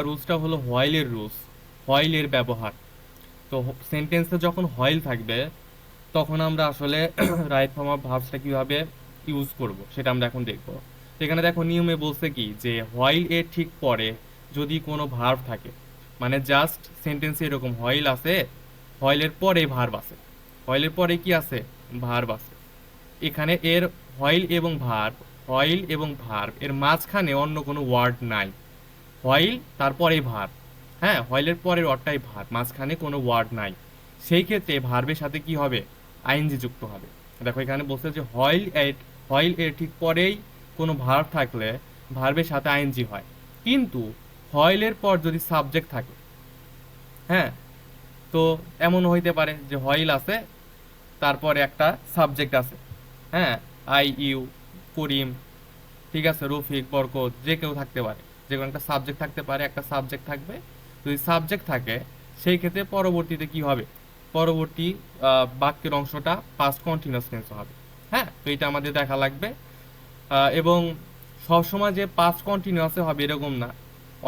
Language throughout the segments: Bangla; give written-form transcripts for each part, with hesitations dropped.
রুলসটা হলো হোয়াইলের রুলস, হোয়াইলের ব্যবহার। তো সেন্টেন্সে যখন হোয়াইল থাকবে তখন আমরা আসলে রাইট ফর্ম অফ ভার্বসটা কিভাবে ইউজ করব সেটা আমরা এখন দেখব। এখানে দেখো নিয়মে বলছে কি যে হোয়াইল এর ঠিক পরে যদি কোনো ভার্ব থাকে, মানে জাস্ট সেন্টেন্সে এরকম হোয়াইল আছে, হোয়াইলের পরে ভার্ব আছে, হোয়াইলের পরে কি আছে, ভার্ব আছে। এখানে এর হোয়াইল এবং ভার্ব এর মাঝখানে অন্য কোনো ওয়ার্ড নাই। হোয়াইল তারপরে ভার্ব, হ্যাঁ, হোয়াইলের পরের ওয়ার্ডটাই ভার্ব, মাঝখানে কোনো ওয়ার্ড নাই। সেই ক্ষেত্রে ভার্বের সাথে কি হবে, আইএনজি যুক্ত হবে। দেখো এখানে বলছে যে হোয়াইল এর ঠিক পরেই কোনো ভার্ব থাকলে ভার্বের সাথে আইএনজি হয়। কিন্তু হোয়াইলের পর যদি সাবজেক্ট থাকে, হ্যাঁ, তো এমনও হইতে পারে যে হোয়াইল আছে তারপরে একটা সাবজেক্ট আছে, হ্যাঁ, আই ইউ, করিম, ঠিক আছে, রফিক, বরকত, যে কেউ থাকতে পারে, যে কোনো একটা সাবজেক্ট থাকতে পারে, একটা সাবজেক্ট থাকবে। যদি সাবজেক্ট থাকে সেই ক্ষেত্রে পরবর্তীতে কি হবে, পরবর্তী বাক্যের অংশটা পাস্ট কন্টিনিউয়াস টেন্স হবে। হ্যাঁ, তো এটা আমাদের দেখা লাগবে। এবং সবসময় যে পাস্ট কন্টিনিউয়াসে হবে এরকম না।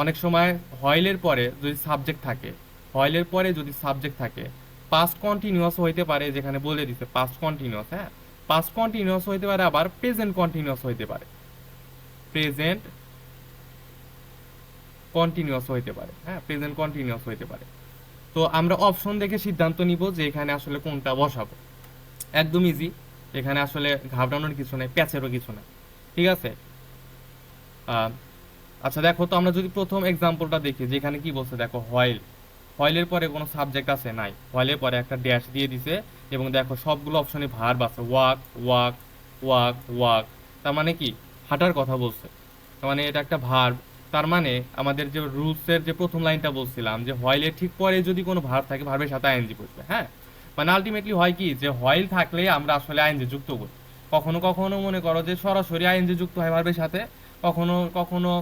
অনেক সময় হয়েলের পরে যদি সাবজেক্ট থাকে, হয়েলের পরে যদি সাবজেক্ট থাকে, পাস্ট কন্টিনিউয়াস হইতে পারে, যেখানে বলে দিছে পাস্ট কন্টিনিউয়াস, হ্যাঁ, পাস্ট কন্টিনিউয়াস হইতে পারে, আবার প্রেজেন্ট কন্টিনিউয়াস হইতে পারে, প্রেজেন্ট কন্টিনিউয়াস হইতে পারে, হ্যাঁ, প্রেজেন্ট কন্টিনিউয়াস হইতে পারে। তো আমরা অপশন দেখে সিদ্ধান্ত নিব যে এখানে আসলে কোনটা বসাবো। একদম ইজি, এখানে আসলে ঘাবড়ানোর কিছু নেই, প্যাচেরও কিছু নেই, ঠিক আছে। আহ, আচ্ছা দেখো, তো আমরা যদি প্রথম এক্সাম্পলটা দেখি যে এখানে কি বলছে, দেখো হোয়াইল, হোয়াইলের পরে কোনো সাবজেক্ট আছে নাই, হোয়াইলের পরে একটা ড্যাশ দিয়ে দিছে, এবং দেখো সবগুলো অপশনে ভার্ব আছে, ওয়াক ওয়াক ওয়াক ওয়াক। তার মানে কি, হাঁটার কথা বলছে, তার মানে এটা একটা ভার্ব। তার মানে আমাদের যে রুলসের যে প্রথম লাইনটা বলছিলাম যে হোয়াইলের ঠিক পরে যদি কোনো ভার্ব থাকে ভার্বের সাথে আইএনজি বসবে, হ্যাঁ, মানে আলটিমেটলি হয় কি যে হোয়াইল থাকলে আমরা আসলে আইএনজি যুক্ত করি। কখনো কখনো মনে করো যে সরাসরি আইএনজি যুক্ত হয় ভার্বের সাথে, কখনো কখনো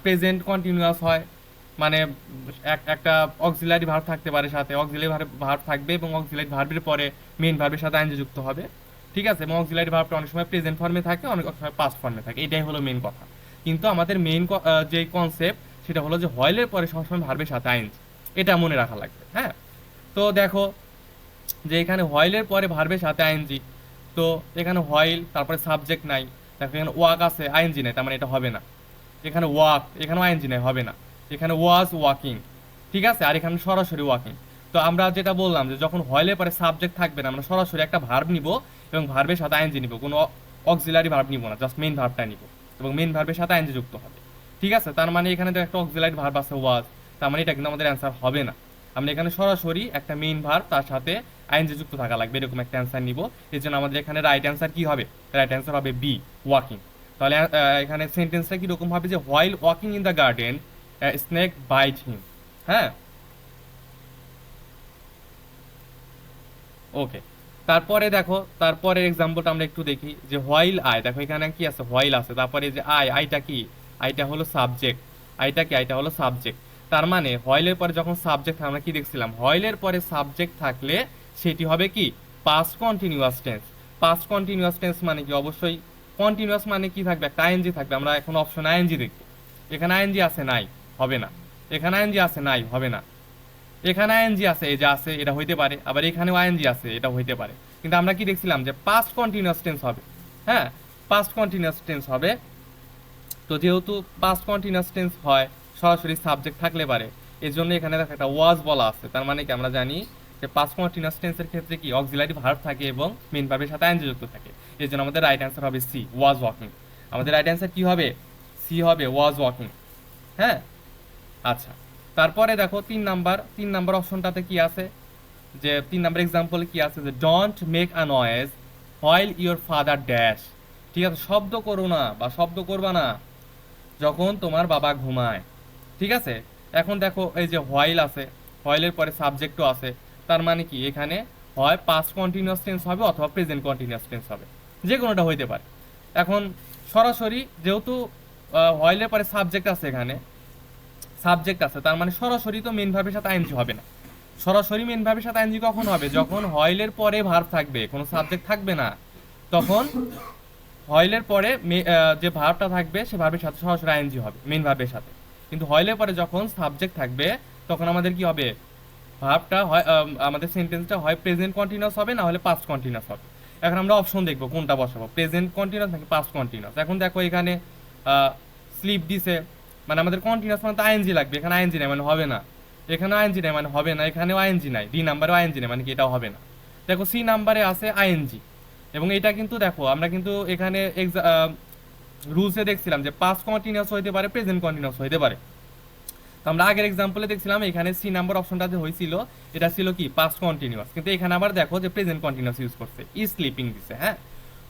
প্রেজেন্ট কন্টিনিউয়াস হয়, মানে একটা অক্সিলারি ভার্ব থাকতে পারে, সাথে অক্সিলারি ভার্ব থাকবে এবং অক্সিলারি ভার্বের পরে মেইন ভার্বের সাথে আইএনজি যুক্ত হবে, ঠিক আছে। এবং অক্সিলারি ভার্বটা অনেক সময় প্রেজেন্ট ফর্মে থাকে, অনেক সময় পাস্ট ফর্মে থাকে, এটাই হলো মেইন কথা। কিন্তু আমাদের মেইন যে কনসেপ্ট সেটা হলো যে হোয়াইলের পরে সবসময় ভার্বের সাথে আইএনজি, এটা মনে রাখা লাগবে, হ্যাঁ। তো দেখো যে এখানে হোয়াইলের পরে ভার্বের সাথে আইএনজি, তো এখানে হোয়াইল তারপরে সাবজেক্ট নাই, দেখো এখানে ওয়াক আছে আইএনজি নাই, তার মানে এটা হবে না। এখানে ওয়াক, এখানেও আইএনজি নাই, হবে না। এখানে ওয়াজ ওয়াকিং, ঠিক আছে, আর এখানে সরাসরি ওয়াকিং। তো আমরা যেটা বললাম যে যখন হোয়াইলের পরে সাবজেক্ট থাকবে না, আমরা সরাসরি একটা ভার্ব নিব এবং ভার্বের সাথে আইএনজি নিব, কোনো অক্সিলারি ভার্ব নিব না, জাস্ট মেইন ভার্বটা নিব এবং মেইন ভার্বের সাথে আইএনজি যুক্ত হবে, ঠিক আছে। তার মানে এখানে তো একটা অক্সিলারি ভার্ব আছে ওয়াজ, তার মানে এটা কিন্তু আমাদের অ্যান্সার হবে না। আমরা এখানে সরাসরি একটা মেইন ভার্ব তার সাথে আইএনজি যুক্ত থাকা লাগবে, এরকম একটা অ্যান্সার নিব। এর জন্য আমাদের এখানে রাইট অ্যান্সার কি হবে, রাইট অ্যান্সার হবে বি, ওয়াকিং। তাহলে এখানে সেন্টেন্সটা কিরকম হবে যে while walking in the garden snake bite him, হ্যাঁ, ওকে। তারপরে দেখো, তারপরের এক্সাম্পলটা আমরা একটু দেখি যে হোয়াইল আই, দেখো এখানে কি আছে, হোয়াইল আছে, তারপরে যে আইটা কি, আইটা হলো সাবজেক্ট, আইটা কি, আইটা হলো সাবজেক্ট। তার মানে হোয়াইলের পরে যখন সাবজেক্ট, আমরা কি দেখছিলাম, হোয়াইলের পরে সাবজেক্ট থাকলে সেটি হবে কি, past continuous tense. Past continuous tense মানে কি, অবশ্যই কন্টিনিউয়াস মানে কি থাকবে, একটা আইএনজি থাকবে। আমরা এখন অপশন আইএনজি দেখবো, এখানে আইএনজি আছে নাই, হবে না। এখানে আইএনজি আছে নাই, হবে না। এখানে আইএনজি আছে, এই যে আছে, এটা হইতে পারে, আবার এখানেও আইএনজি আছে, এটা হইতে পারে। কিন্তু আমরা কি দেখছিলাম যে পাস্ট কন্টিনিউয়াস টেন্স হবে, হ্যাঁ, পাস্ট কন্টিনিউয়াস টেন্স হবে। তো যেহেতু পাস্ট কন্টিনিউয়াস টেন্স হয়, সরাসরি সাবজেক্ট থাকলে পারে, এর জন্য এখানে দেখো একটা ওয়াজ বলা আছে। তার মানে কি, আমরা জানি যে পাস্ট কন্টিনিউয়াস টেন্সের ক্ষেত্রে কি অক্সিলারি ভার্ব থাকে এবং মেইন ভার্বের সাথে আইএনজি যুক্ত থাকে। এর জন্য আমাদের রাইট অ্যান্সার হবে সি, ওয়াজ ওয়াকিং। আমাদের রাইট অ্যান্সার কি হবে, সি হবে, ওয়াজ ওয়াকিং, হ্যাঁ। আচ্ছা, তারপরে দেখো তিন নাম্বার অপশনটাতে কি আছে, যে 3 নাম্বার এক্সাম্পল কি আছে, যে don't make a noise while your father dash, ঠিক আছে, শব্দ করো না বা শব্দ করবা না যখন তোমার বাবা ঘুমায়, ঠিক আছে। এখন দেখো এই যে হোয়াইল আছে, হোয়াইলের পরে সাবজেক্টও আছে, তার মানে কি এখানে হয় পাস্ট কন্টিনিউয়াস টেন্স হবে অথবা প্রেজেন্ট কন্টিনিউয়াস টেন্স হবে, যে কোনোটা হইতে পারে। এখন সরাসরি যেহেতু হোয়াইলের পরে সাবজেক্ট আছে, এখানে সাবজেক্ট আছে, তার মানে সরাসরি তো মেন ভার্বের সাথে আইএনজি হবে না। সরাসরি মেন ভার্বের সাথে আইএনজি কখন হবে, যখন হয়েলের পরে ভার্ব থাকবে, কোনো সাবজেক্ট থাকবে না, তখন হয়েলের পরে যে ভার্বটা থাকবে সে ভার্বের সাথে সরাসরি আইএনজি হবে মেন ভার্বের সাথে। কিন্তু হইলে পরে যখন সাবজেক্ট থাকবে তখন আমাদের কি হবে, ভার্বটা হয় আমাদের সেন্টেন্সটা হয় প্রেজেন্ট কন্টিনিউয়াস হবে, না হলে পাস্ট কন্টিনিউয়াস হবে। এখন আমরা অপশন দেখবো কোনটা বসাবো, প্রেজেন্ট কন্টিনিউয়াস নাকি পাস্ট কন্টিনিউয়াস। এখন দেখো এখানে স্লিপ দিছে, মানে আমাদের কন্টিনিউয়াস মানে তো আইএনজি লাগবে, এখানে আইএনজি নাই মানে হবে না, এখানে আইএনজি নাই মানে হবে না, এখানেও আইএনজি নাই, ডি নাম্বারে আইএনজি নাই মানে কি এটাও হবে না। দেখো সি নাম্বারে আছে আইএনজি, এবং এটা কিন্তু দেখো আমরা কিন্তু এখানে রুলসে দেখছিলাম যে পাস্ট কন্টিনিউয়াস হইতে পারে, প্রেজেন্ট কন্টিনিউয়াস হইতে পারে। তো আমরা আগের এক্সাম্পলে দেখছিলাম এখানে সি নাম্বার অপশনটা যে হয়েছিল এটা ছিল কি পাস্ট কন্টিনিউয়াস, কিন্তু এখানে আবার দেখো যে প্রেজেন্ট কন্টিনিউয়াস ইউজ করছে, ই স্লিপিং দিছে। হ্যাঁ,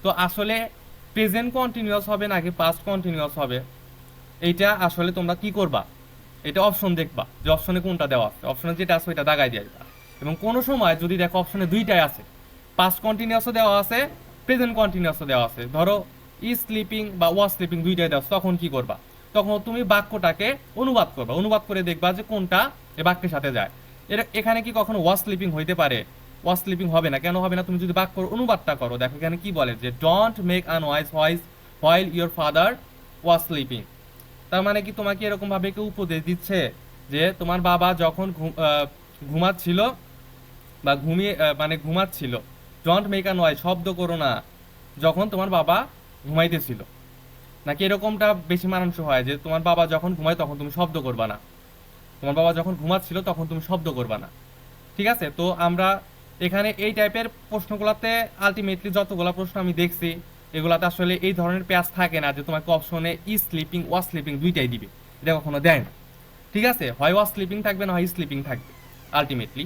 তো আসলে প্রেজেন্ট কন্টিনিউয়াস হবে নাকি পাস্ট কন্টিনিউয়াস হবে, এইটা আসলে তোমরা কি করবা, এটা অপশন দেখবা যে অপশনে কোনটা দেওয়া আছে, অপশনে যেটা আছে ওইটা দাগাই দিয়ে দিবা। এবং কোনো সময় যদি দেখো অপশনে দুইটাই আছে, পাস্ট কন্টিনিউয়াসও দেওয়া আছে, প্রেজেন্ট কন্টিনিউয়াসও দেওয়া আছে, ধরো ই স্লিপিং বা ওয়াজ স্লিপিং দুইটাই দেওয়া আছে, তখন কি করবা, তখন তুমি বাক্যটাকে অনুবাদ করবা, অনুবাদ করে দেখবা যে কোনটা এ বাক্যের সাথে যায়। এখানে কি কখনো ওয়াজ স্লিপিং হইতে পারে, ওয়াজ স্লিপিং হবে না, কেন হবে না, তুমি যদি বাক্যর অনুবাদটা করো, দেখো এখানে কি বলে যে don't make unwise voice while your father was sleeping. তার মানে কি তোমাকে এরকম ভাবে কেউ উপদেশ দিচ্ছে যে তোমার বাবা যখন ঘুমাচ্ছিল বা মানে ঘুমাচ্ছিল, ডোন্ট মেক আ নয়েজ, শব্দ করো না যখন তোমার বাবা ঘুমাইতেছিল, নাকি এরকমটা বেশি মানানসই হয় যে তোমার বাবা যখন ঘুমায় তখন তুমি শব্দ করবা না, তোমার বাবা যখন ঘুমাচ্ছিল তখন তুমি শব্দ করবা না। ঠিক আছে, তো আমরা এখানে এই টাইপের প্রশ্নগুলোতে আলটিমেটলি যতগুলো প্রশ্ন আমি দেখছি এগুলাতে আসলে এই ধরনের প্যাচ থাকে না যে তোমাকে অপশনে ই স্লিপিং ওয়াজ স্লিপিং দুইটাই দিবে, এটা কখনো দেয় না। ঠিক আছে, হয় ওয়াজ স্লিপিং থাকবে না হয় স্লিপিং থাকবে আলটিমেটলি।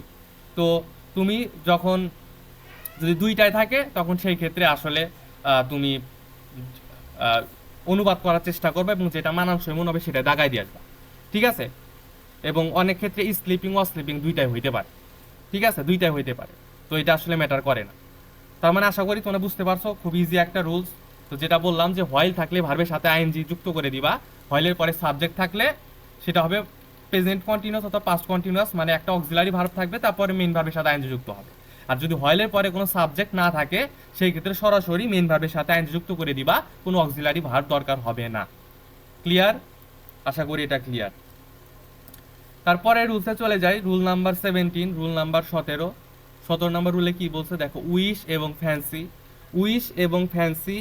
তো তুমি যখন যদি দুইটাই থাকে তখন সেই ক্ষেত্রে আসলে তুমি আহ, অনুবাদ করার চেষ্টা করবে এবং যেটা মানানসই মনে হবে সেটা দাগাই দিয়ে আসবে। ঠিক আছে, এবং অনেক ক্ষেত্রে স্লিপিং ওয়াজ স্লিপিং দুইটাই হইতে পারে। ঠিক আছে, দুইটাই হইতে পারে, তো এটা আসলে ম্যাটার করে না। তার মানে আশা করি তোমরা বুঝতে পারছো, খুব ইজি একটা রুলস। তো যেটা বললাম যে হোয়াইল থাকলে ভার্বের সাথে আইএনজি যুক্ত করে দিবা, হোয়াইলের পরে সাবজেক্ট থাকলে সেটা হবে প্রেজেন্ট কন্টিনিউয়াস অথবা পাস্ট কন্টিনিউয়াস, মানে একটা অক্সিলারি ভার্ব থাকবে তারপরে মেইন ভার্বের সাথে আইএনজি যুক্ত হবে। আর যদি হোয়াইলের পরে কোনো সাবজেক্ট না থাকে সেই ক্ষেত্রে সরাসরি মেইন ভার্বের সাথে আইএনজি যুক্ত করে দিবা, কোনো অক্সিলারি ভার্ব দরকার হবে না। ক্লিয়ার? আশা করি এটা ক্লিয়ার। তারপরে রুলসে চলে যাই, rule number 17, rule number 17 number রুলে কি বলছে দেখো, উইশ এবং ফ্যান্সি। উইশ এবং ফ্যান্সি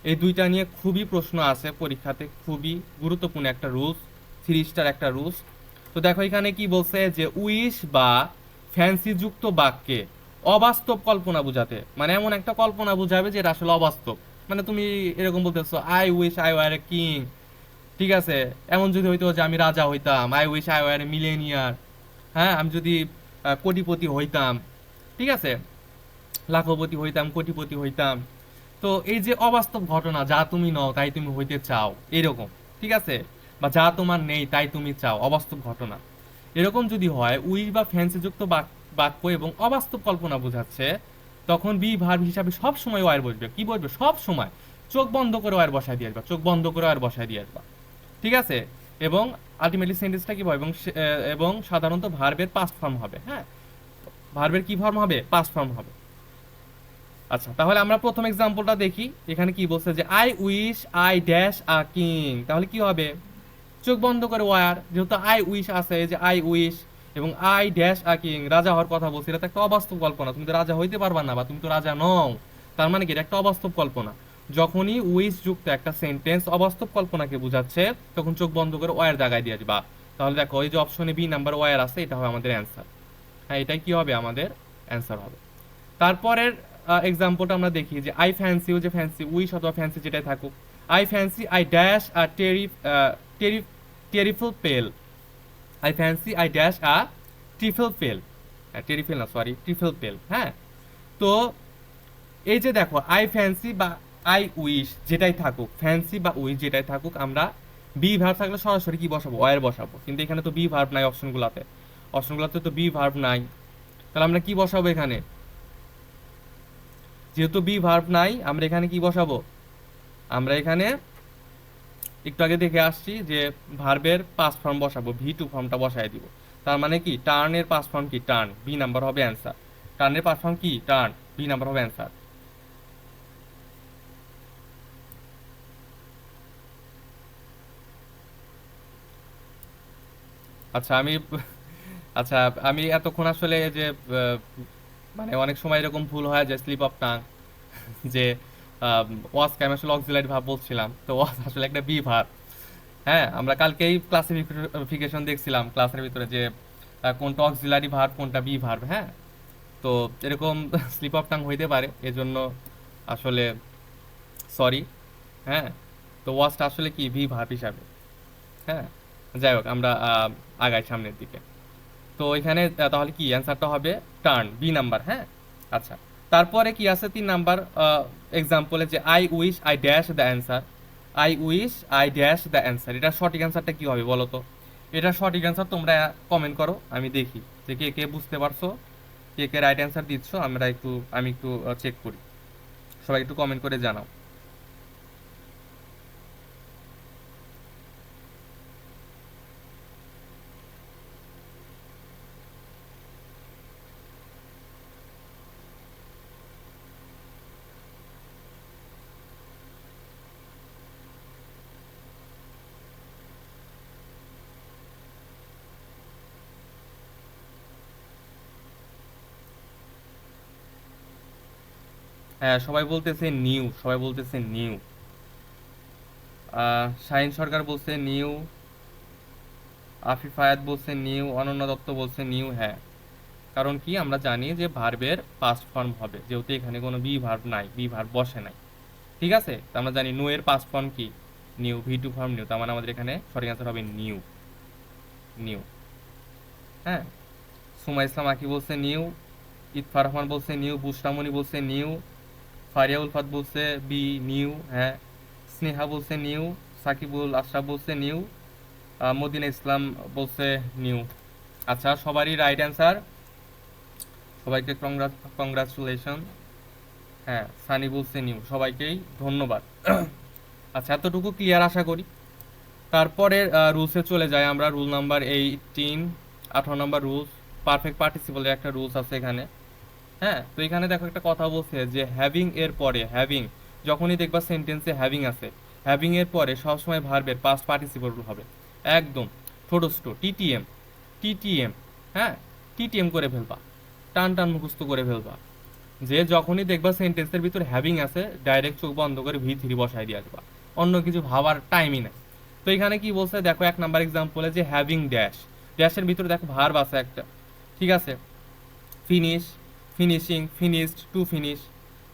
এই দুইটা নিয়ে খুবই প্রশ্ন আছে পরীক্ষাতে, খুবই গুরুত্বপূর্ণ একটা রুলস, 3 স্টার একটা রুলস। তো দেখো এখানে কি বলছে যে উইশ বা ফ্যান্সি যুক্ত বাক্যে অবাস্তব কল্পনা বুঝাতে, মানে এমন একটা কল্পনা বুঝাবে যেটা আসলে অবাস্তব। মানে তুমি এরকম বলতেছো I wish I were a king, ঠিক আছে, এমন যদি হইতো যে আমি রাজা হইতাম, I wish I were A millionaire, হ্যাঁ আমি যদি কোটিপতি হইতাম, ঠিক আছে, লাখপতি হইতাম, কোটিপতি হইতাম। তো এই যে অবাস্তব ঘটনা, যা তুমি নও তাই তুমি হইতে চাও এরকম, ঠিক আছে, বা যা তোমার নেই তাই তুমি চাও, অবাস্তব ঘটনা, এরকম যদি হয়, উইশ বা ফ্যান্সি যুক্ত বাক্য এবং অবাস্তব কল্পনা বোঝাচ্ছে, তখন বি ভার্ব হিসাবে সব সময় ওয়ার বসবে। কি বসবে? সব সময় চোখ বন্ধ করে ওয়ার বসায় দিয়ে আসবা, চোখ বন্ধ করে ওয়ার বসায় দিয়ে আসবা। ঠিক আছে, এবং আলটিমেটলি সেন্টেন্সটা কি হবে, এবং সাধারণত ভার্বের পাস্ট ফর্ম হবে। হ্যাঁ, ভার্বের কি ফর্ম হবে? পাস্ট ফর্ম হবে। আচ্ছা, তাহলে আমরা প্রথম এক্সাম্পলটা দেখি। এখানে কি বলছে যে I wish I dash a king, তাহলে কি হবে? চোখ বন্ধ করে ওয়ার, যেহেতু আই উইশ আছে, এই যে আই উইশ এবং আই ড্যাশ আ কিং, রাজা হওয়ার কথা বলছি, এটা তো একটা অবাস্তব কল্পনা, তুমি তো রাজা হইতে পারবা না, বা তুমি তো রাজা নও। তার মানে কি এটা একটা অবাস্তব কল্পনা। যখনই উইশ যুক্ত একটা সেন্টেন্স অবাস্তব কল্পনাকে বোঝাচ্ছে তখন চোখ বন্ধ করে ওয়ার জায়গায় দিয়ে আসবা। তাহলে দেখো এই যে অপশনে বি নাম্বার ওয়ার আছে, এটা হবে আমাদের অ্যান্সার। হ্যাঁ, এটাই কি হবে? আমাদের অ্যান্সার হবে। তারপরের এক্সাম্পলটা আমরা দেখি যে আই ফ্যান্সি, ও যে ফ্যান্সি, উইশ অথবা ফ্যান্সি যেটাই থাকুক, I fancy I dash a terrif terriful pale, I fancy I dash a trifle pale, terrifle না সরি ট্রিফল পেল। হ্যাঁ, তো এই যে দেখো আই ফ্যান্সি বা আই উইশ যেটাই থাকুক, ফ্যান্সি বা উইশ যেটাই থাকুক, আমরা বি ভার্ব থাকলে সরাসরি কি বসাবো? ওয়ার বসাবো, কিন্তু এখানে তো বি ভার্ব নাই, অপশনগুলোতে তো বি ভার্ব নাই, তাহলে আমরা কি বসাবো এখানে? যেহেতু বি ভার্ব নাই, আমরা এখানে কি বসাবো? আমরা এখানে একটু আগে দেখে আসছি যে ভার্বের পাস্ট ফর্ম বসাবো, ভি2 ফর্মটা বসাই দিব। তার মানে কি টার্নের পাস্ট ফর্ম কি? টার্ন, বি নাম্বার হবে অ্যান্সার। টার্নের পাস্ট ফর্ম কি? টার্ন, বি নাম্বার হবে অ্যান্সার। আচ্ছা আমি আচ্ছা আমি এতক্ষণ আসলে যে আহ, মানে অনেক সময় এরকম ভুল হয় যে স্লিপ অফ টাং, যে ওয়াজকে আমি আসলে অক্সিলারি ভাব বলছিলাম, তো ওয়াজ আসলে একটা বি ভার্ব। হ্যাঁ, আমরা কালকেই ক্লাসিফিকেশন দেখছিলাম ক্লাসের ভিতরে যে কোনটা অক্সিলারি ভার্ব কোনটা বি ভার্ব। হ্যাঁ, তো এরকম স্লিপ অফ টাং হইতে পারে, এজন্য আসলে সরি। হ্যাঁ, তো ওয়াজটা আসলে কি ভি ভার্ব হিসাবে। হ্যাঁ, যাই হোক আমরা আগাই সামনের দিকে। তো এখানে তাহলে কি অ্যান্সারটা হবে টার্ন, বি নাম্বার। হ্যাঁ, আচ্ছা, তারপরে কি আছে 3 নাম্বার এক্সাম্পলে, যে I wish I dash the answer. I wish I dash the answer, এটা সঠিক অ্যান্সারটা কি হবে বলো তো? এটা সঠিক অ্যান্সার তোমরা কমেন্ট করো, আমি দেখি যে কে কে বুঝতে পারছো, কে কে রাইট অ্যান্সার দিচ্ছ, আমি একটু চেক করি। সবাই একটু কমেন্ট করে জানাও। হ্যাঁ, সবাই বলতেছে নিউ, সবাই বলতেছে নিউ। শাহিন সরকার বলছে নিউ, আফিফ আয়াত বলছে নিউ, অনন্য দত্ত বলছে নিউ। হ্যাঁ, কারণ কি আমরা জানি যে ভার্বের পাস্ট ফর্ম হবে, যেহেতু এখানে কোনো বি ভার্ব নাই, বি ভার্ব বসে নাই। ঠিক আছে, তো আমরা জানি নো এর পাস্ট ফর্ম কি, knew, v two form knew, তার মানে আমাদের এখানে সঠিক অ্যান্সার হবে নিউ, নিউ। হ্যাঁ, সুমা ইসলাম আকি বলছে নিউ, ইতফার রহমান বলছে নিউ, বুশরামণি বলছে নিউ, ফারিয়া উলফাত বলছে বি নিউ। হ্যাঁ, স্নেহা বলছে নিউ, সাকিবুল আশরাফ বলছে নিউ, মদিনা ইসলাম বলছে নিউ। আচ্ছা, সবারই রাইট অ্যান্সার, সবাইকে কংগ্রাচুলেশন। হ্যাঁ, সানি বলছে নিউ, সবাইকেই ধন্যবাদ। আচ্ছা, এতটুকু ক্লিয়ার আশা করি। তারপরে রুলসে চলে যায় আমরা, রুল নাম্বার 18, 18 নম্বর রুলস। পারফেক্ট পার্টিসিপলের একটা রুলস আছে এখানে। হ্যাঁ, তো এখানে দেখো একটা কথা বলছে যে হ্যাভিং এর পরে, হ্যাভিং যখনই দেখবা সেন্টেন্সে হ্যাভিং আছে, হ্যাভিং এর পরে সবসময় ভার্বের পাস্ট পার্টিসিপল হবে একদম ছোট ছোট, টিটিএম, টিটিএম। হ্যাঁ, টিটিএম করে ফেলবা, টান টান মুখস্থ করে ফেলবা, যে যখনই দেখবা সেন্টেন্সের ভিতর হ্যাভিং আছে ডাইরেক্ট চোখ বন্ধ করে ভি3 বসাই দিয়ে আসবা, অন্য কিছু ভাবার টাইমই নাই। তো এখানে কি বলছে দেখো, 1 নাম্বার এক্সাম্পলে যে হ্যাভিং ড্যাশ, ড্যাশের ভিতরে দেখো ভার্ব আছে একটা। ঠিক আছে, finish, finishing, finished, to finish.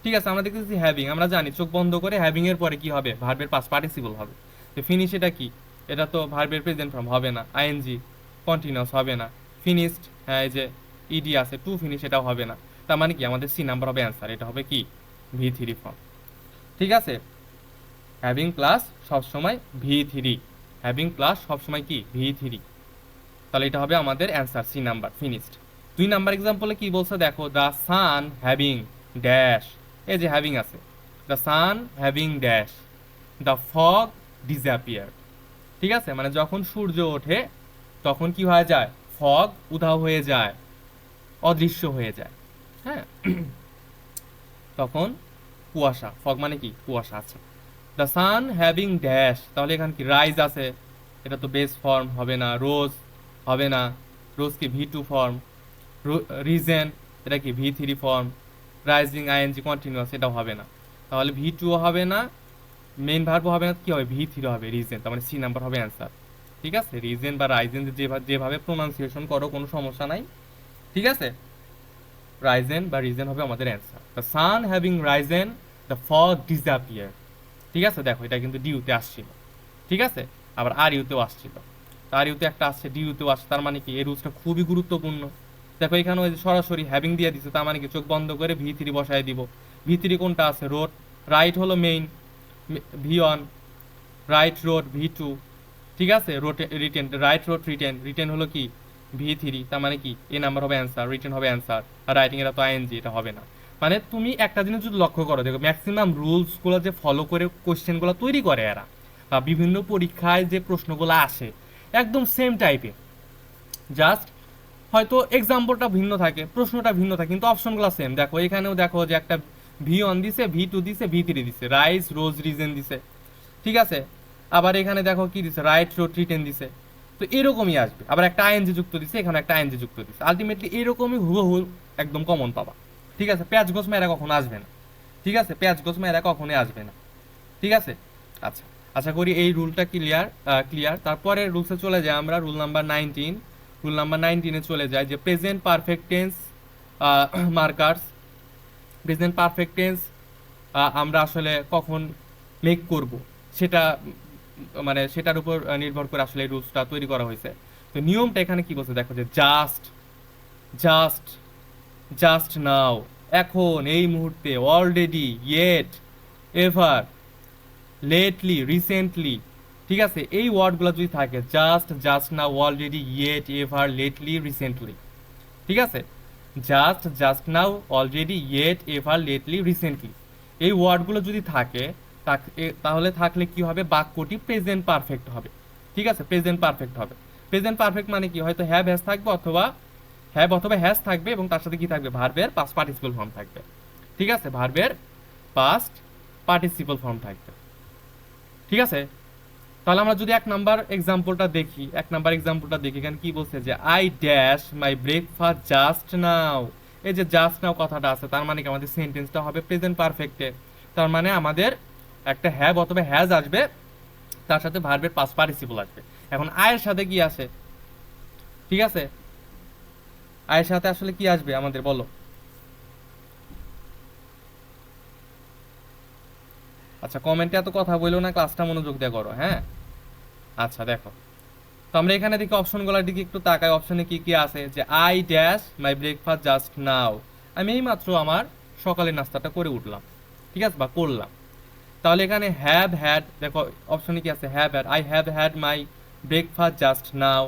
ঠিক আছে, আমরা দেখতেছি হ্যাভিং, আমরা জানি চোখ বন্ধ করে হ্যাভিং এর পরে কি হবে, ভার্বের পাস্ট পার্টিসিপল হবে। তো ফিনিশ এটা কি, এটা তো ভার্বের প্রেজেন্ট ফর্ম হবে না, আইএনজি কন্টিনিউয়াস হবে না। ফিনিশড, হ্যাঁ এই যে ইডি আছে, টু ফিনিশ এটাও হবে না। তার মানে কি আমাদের সি নাম্বার হবে অ্যান্সার, এটা হবে কি ভি3 ফর্ম। ঠিক আছে, হ্যাভিং প্লাস সবসময় ভি3, হ্যাভিং প্লাস সবসময় কি ভি3, তাহলে এটা হবে আমাদের answer C number, finished. 2 number এক্সাম্পলে কি বলছে দেখো, দ্য সান হ্যাভিং ড্যাশ, এই যে হ্যাভিং আছে, the sun having dash, the fog disappear. ঠিক আছে, মানে যখন সূর্য ওঠে তখন কি হয়ে যায়, ফগ উধাও হয়ে যায়, অদৃশ্য হয়ে যায়। হ্যাঁ, তখন কুয়াশা, ফগ মানে কি কুয়াশা। আছে দ্য সান হ্যাভিং ড্যাশ, তাহলে এখানে কি রাইজ আছে, এটা তো বেস ফর্ম হবে না, রোজ হবে না, রোজ কি ভি2 ফর্ম, রিজেন এটা কি ভি3 ফর্ম, রাইজিং আইএনজি কন্টিনিউয়াস এটাও হবে না, তাহলে ভি2ও হবে না, মেইন ভার্বও হবে না, কি হবে ভি3 হবে, রিজেন, তার মানে সি নাম্বার হবে অ্যান্সার। ঠিক আছে, রিজেন বা রাইজেন যেভাবে প্রোনাউন্সিয়েশন করো কোনো সমস্যা নাই। ঠিক আছে, রাইজেন বা রিজেন হবে আমাদের answer. The sun having Ryzen, the fog disappear. ঠিক আছে, দেখো এটা কিন্তু ডিউতে আসছিল। ঠিক আছে, আবার আর ইউতেও আসছিল, আর ইউতে একটা আসছে, ডি ইউতেও আসছে, তার মানে কি এই রুলসটা খুবই গুরুত্বপূর্ণ। দেখো এখানে ওই যে সরাসরি হ্যাভিং দিয়ে দিচ্ছে, তার মানে কি চোখ বন্ধ করে ভি3 বসায় দিব। ভি3 কোনটা আছে, রোড, রাইট হলো মেইন, ভি1, রাইট রোড ভি2। ঠিক আছে, road written, right road written, written হলো কি ভি3, তার মানে কি এ নাম্বার হবে অ্যান্সার, রিটেন হবে অ্যান্সার, আর রাইটিং এটা তো আইএনজি, এটা হবে না। মানে তুমি একটা জিনিস যদি লক্ষ্য করো, দেখো ম্যাক্সিমাম রুলসগুলো যে ফলো করে কোশ্চেনগুলো তৈরি করে এরা, বা বিভিন্ন পরীক্ষায় যে প্রশ্নগুলো আসে একদম সেম টাইপের, জাস্ট হয়তো এক্সাম্পলটা ভিন্ন থাকে, প্রশ্নটা ভিন্ন থাকে, কিন্তু অপশনগুলো সেম। দেখো এখানেও দেখো যে একটা ভি1 দিছে, ভি2 দিছে, ভি3 দিছে, রাইস রোজ রিজেন দিছে। ঠিক আছে, আবার এখানে দেখো কি দিছে, রাইট রোড রিটেন দিছে। তো এরকমই আসবে। আবার একটা আইএনজি যুক্ত দিছে, এখানে একটা আইএনজি যুক্ত দিছে, আলটিমেটলি এরকমই হুবহু একদম কমন পাবা। ঠিক আছে, পেঁয়াজ গোছ মেয়েরা কখনো আসবে না। ঠিক আছে, পেঁয়াজ গোছ মেয়েরা কখনোই আসবে না। ঠিক আছে। আচ্ছা, আশা করি এই রুলটা ক্লিয়ার। তারপরে রুলসে চলে যাই আমরা, রুল নাম্বার 19 চলে যায় যে present perfect tense markers. Present perfect tense আমরা আসলে কখন মেক করব সেটা মানে সেটার উপর নির্ভর করে আসলে এই রুলসটা তৈরি করা হয়েছে। তো নিয়মটা এখানে কি বলছে দেখো, যে জাস্ট জাস্ট জাস্ট নাও, এখন, এই মুহূর্তে, already, yet, ever, lately, recently. ঠিক আছে, এই ওয়ার্ডগুলো যদি থাকে, just now, already, yet, ever, lately, recently. ঠিক আছে, just now, already, yet, ever, lately, recently, এই ওয়ার্ডগুলো যদি থাকে, তাহলে থাকলে কি হবে, বাক্যটি প্রেজেন্ট পারফেক্ট হবে। ঠিক আছে, প্রেজেন্ট পারফেক্ট হবে। প্রেজেন্ট পারফেক্ট মানে কি, হয়তো হ্যাভ হ্যাজ থাকবে, অথবা হ্যাজ থাকবে, এবং তার সাথে কি থাকবে, ভার্বের পাস্ট পার্টিসিপল ফর্ম থাকবে। ঠিক আছে, ভার্বের পাস্ট পার্টিসিপল ফর্ম থাকবে। ঠিক আছে, তাহলে আমরা যদি এক নাম্বার এক্সাম্পলটা দেখি, এখানে কি বলছে যে I dash my breakfast just now. এই যে জাস্ট নাও কথাটা আছে, তার মানে কি আমাদের সেন্টেন্সটা হবে প্রেজেন্ট পারফেক্টে। তার মানে আমাদের একটা হ্যাভ অথবা হ্যাজ আসবে, তার সাথে ভার্বের পাস্ট পার্টিসিপল আসবে। এখন আয়ের সাথে কি আসে? ঠিক আছে, আয়ের সাথে আসলে কি আসবে আমাদের, বলো। আচ্ছা, কমেন্টে এত কথা বললো না, ক্লাসটা মনোযোগ দিয়ে করো, হ্যাঁ। আচ্ছা দেখো, তো আমরা এখানে দেখি অপশনগুলোর দিকে একটু তাকাই, অপশনে কি কি আছে, যে I dash my breakfast just now, আমি এই মাত্র আমার সকালের নাস্তাটা করে উঠলাম। ঠিক আছে, বা করলাম। তাহলে এখানে হ্যাভ হ্যাড, দেখো অপশনে কি আছে, have had, I have had my breakfast just now,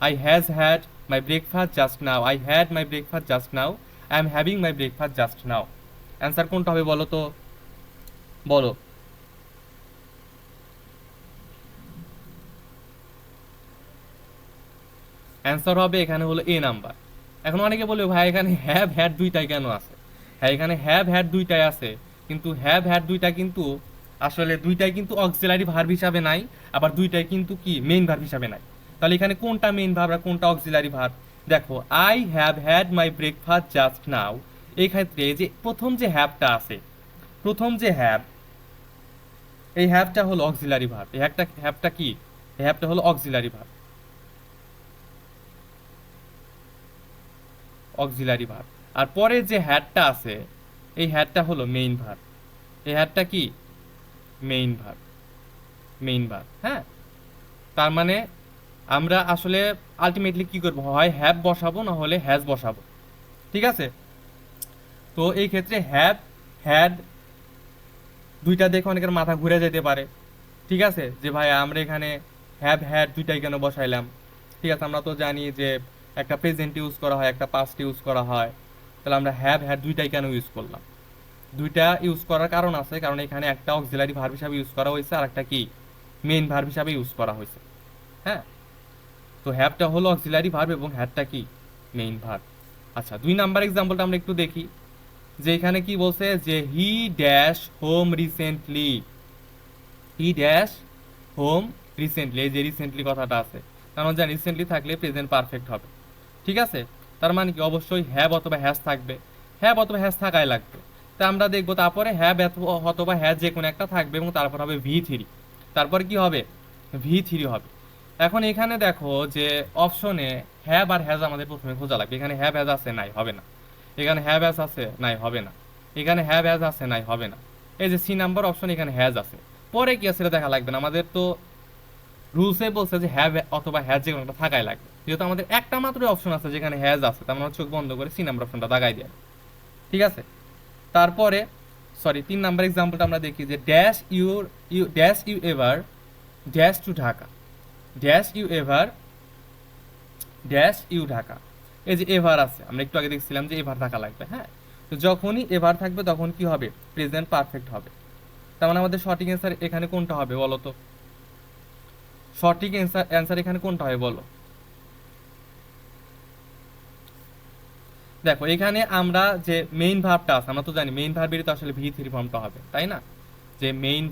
I has had my breakfast just now, I had my breakfast just now, I am having my breakfast just now. Answer কোনটা হবে বলো তো, বলো। অ্যান্সার হবে এখানে হলো এ নাম্বার। এখন অনেকে বলবে ভাই এখানে হ্যাভ হ্যাড দুইটাই কেন আছে? হ্যাঁ, এখানে হ্যাভ হ্যাড দুইটাই আছে, কিন্তু হ্যাভ হ্যাড দুইটা কিন্তু আসলে দুইটাই কিন্তু অক্সিলারি ভার্ব হিসাবে নাই, আবার দুইটাই কিন্তু কি মেইন ভার্ব হিসাবে নাই। তাহলে এখানে কোনটা মেইন ভার্ব আর কোনটা অক্সিলারি ভার্ব? দেখো, I have had my breakfast just now, এই ক্ষেত্রে যে প্রথম যে হ্যাভটা আছে, প্রথম যে হ্যাভ, এই হ্যাভটা হলো অক্সিলারি ভার্ব। এই হ্যাভটা কি, এই হ্যাভটা হলো অক্সিলারি ভার্ব, অক্সিলারি ভার্ব। আর পরে যে হ্যাডটা আছে, এই হ্যাডটা হলো মেইন ভার্ব। এই হ্যাডটা কি, মেইন ভার্ব, মেইন ভার্ব, হ্যাঁ। তার মানে আমরা আসলে আলটিমেটলি কি করব, হয় হ্যাভ বসাবো না হলে হ্যাজ বসাবো। ঠিক আছে, তো এই ক্ষেত্রে হ্যাভ হ্যাড দুইটা দেখে অনেকের মাথা ঘুরে যেতে পারে। ঠিক আছে, যে ভাই আমরা এখানে হ্যাভ হ্যাড দুইটাই কেন বসাইলাম? ঠিক আছে, আমরা তো জানি যে একটা প্রেজেন্ট ইউজ করা হয়, একটা পাস্ট ইউজ করা হয়, তাহলে আমরা হ্যাভ হ্যাড দুইটাই কেন ইউজ করলাম? দুইটা ইউজ করার কারণ আছে, কারণ এখানে একটা অক্সিলারি ভার্ব হিসাবে ইউজ করা হয়েছে, আর একটা কি মেইন ভার্ব হিসাবে ইউজ করা হয়েছে। হ্যাঁ, তো হ্যাভটা হলো অক্সিলারি ভার্ব এবং হ্যাডটা কি মেইন ভার্ব। আচ্ছা, 2 নাম্বার এক্সাম্পলটা আমরা একটু দেখি, যে এখানে কি বলছে, যে he dash home recently, he dash home recently, এই যে রিসেন্টলি কথাটা আছে, কারণ জানি রিসেন্টলি থাকলে প্রেজেন্ট পারফেক্ট হবে। ঠিক আছে, তার মানে কি অবশ্যই হ্যাভ অথবা হ্যাজ থাকবে, হ্যাভ অথবা হ্যাজ থাকাই লাগবে। তা আমরা দেখবো তারপরে হ্যাভ অথবা হ্যাজ যে কোনো একটা থাকবে, এবং তারপর হবে V3, তারপর কি হবে, V3 হবে। এখন এখানে দেখো যে অপশনে হ্যাভ আর হ্যাজ আমাদের প্রথমে খোঁজা লাগবে। এখানে হ্যাভ হ্যাজ আছে, নাই, হবে না। এখানে হ্যাভ হ্যাজ আছে, নাই, হবে না। এখানে হ্যাভ হ্যাজ আছে, নাই, হবে না। এই যে C নাম্বার অপশন, এখানে হ্যাজ আছে, পরে কি আছে এটা দেখা লাগবে না, আমাদের তো রুলসে বলছে যে হ্যাভ অথবা হ্যাজ যে কোনো একটা থাকাই লাগবে। যেহেতু আমাদের একটা মাত্র অপশন আছে যেখানে হ্যাজ আছে, তার মানে চোখ বন্ধ করে C নাম্বার অপশনটা দাগাই দেয়। ঠিক আছে, তারপরে 3 নাম্বার এক্সাম্পলটা আমরা দেখি, যে dash you ever dash to Dhaka, dash you ever dash you Dhaka. এই যে এভার আছে, আমরা একটু আগে দেখছিলাম যে এভার থাকা লাগবে, হ্যাঁ। তো যখনই এভার থাকবে তখন কি হবে, প্রেজেন্ট পারফেক্ট হবে। তার মানে আমাদের সঠিক অ্যান্সার এখানে কোনটা হবে বলো তো, সঠিক অ্যান্সার এখানে কোনটা হবে বলো। দেখো, এখানে আমরা যে মেইন ভার্বটা আছে, আমরা তো জানি মেইন ভার্বেরই তো আসলে V3 ফর্মটা হবে, তাই না? যে মেইন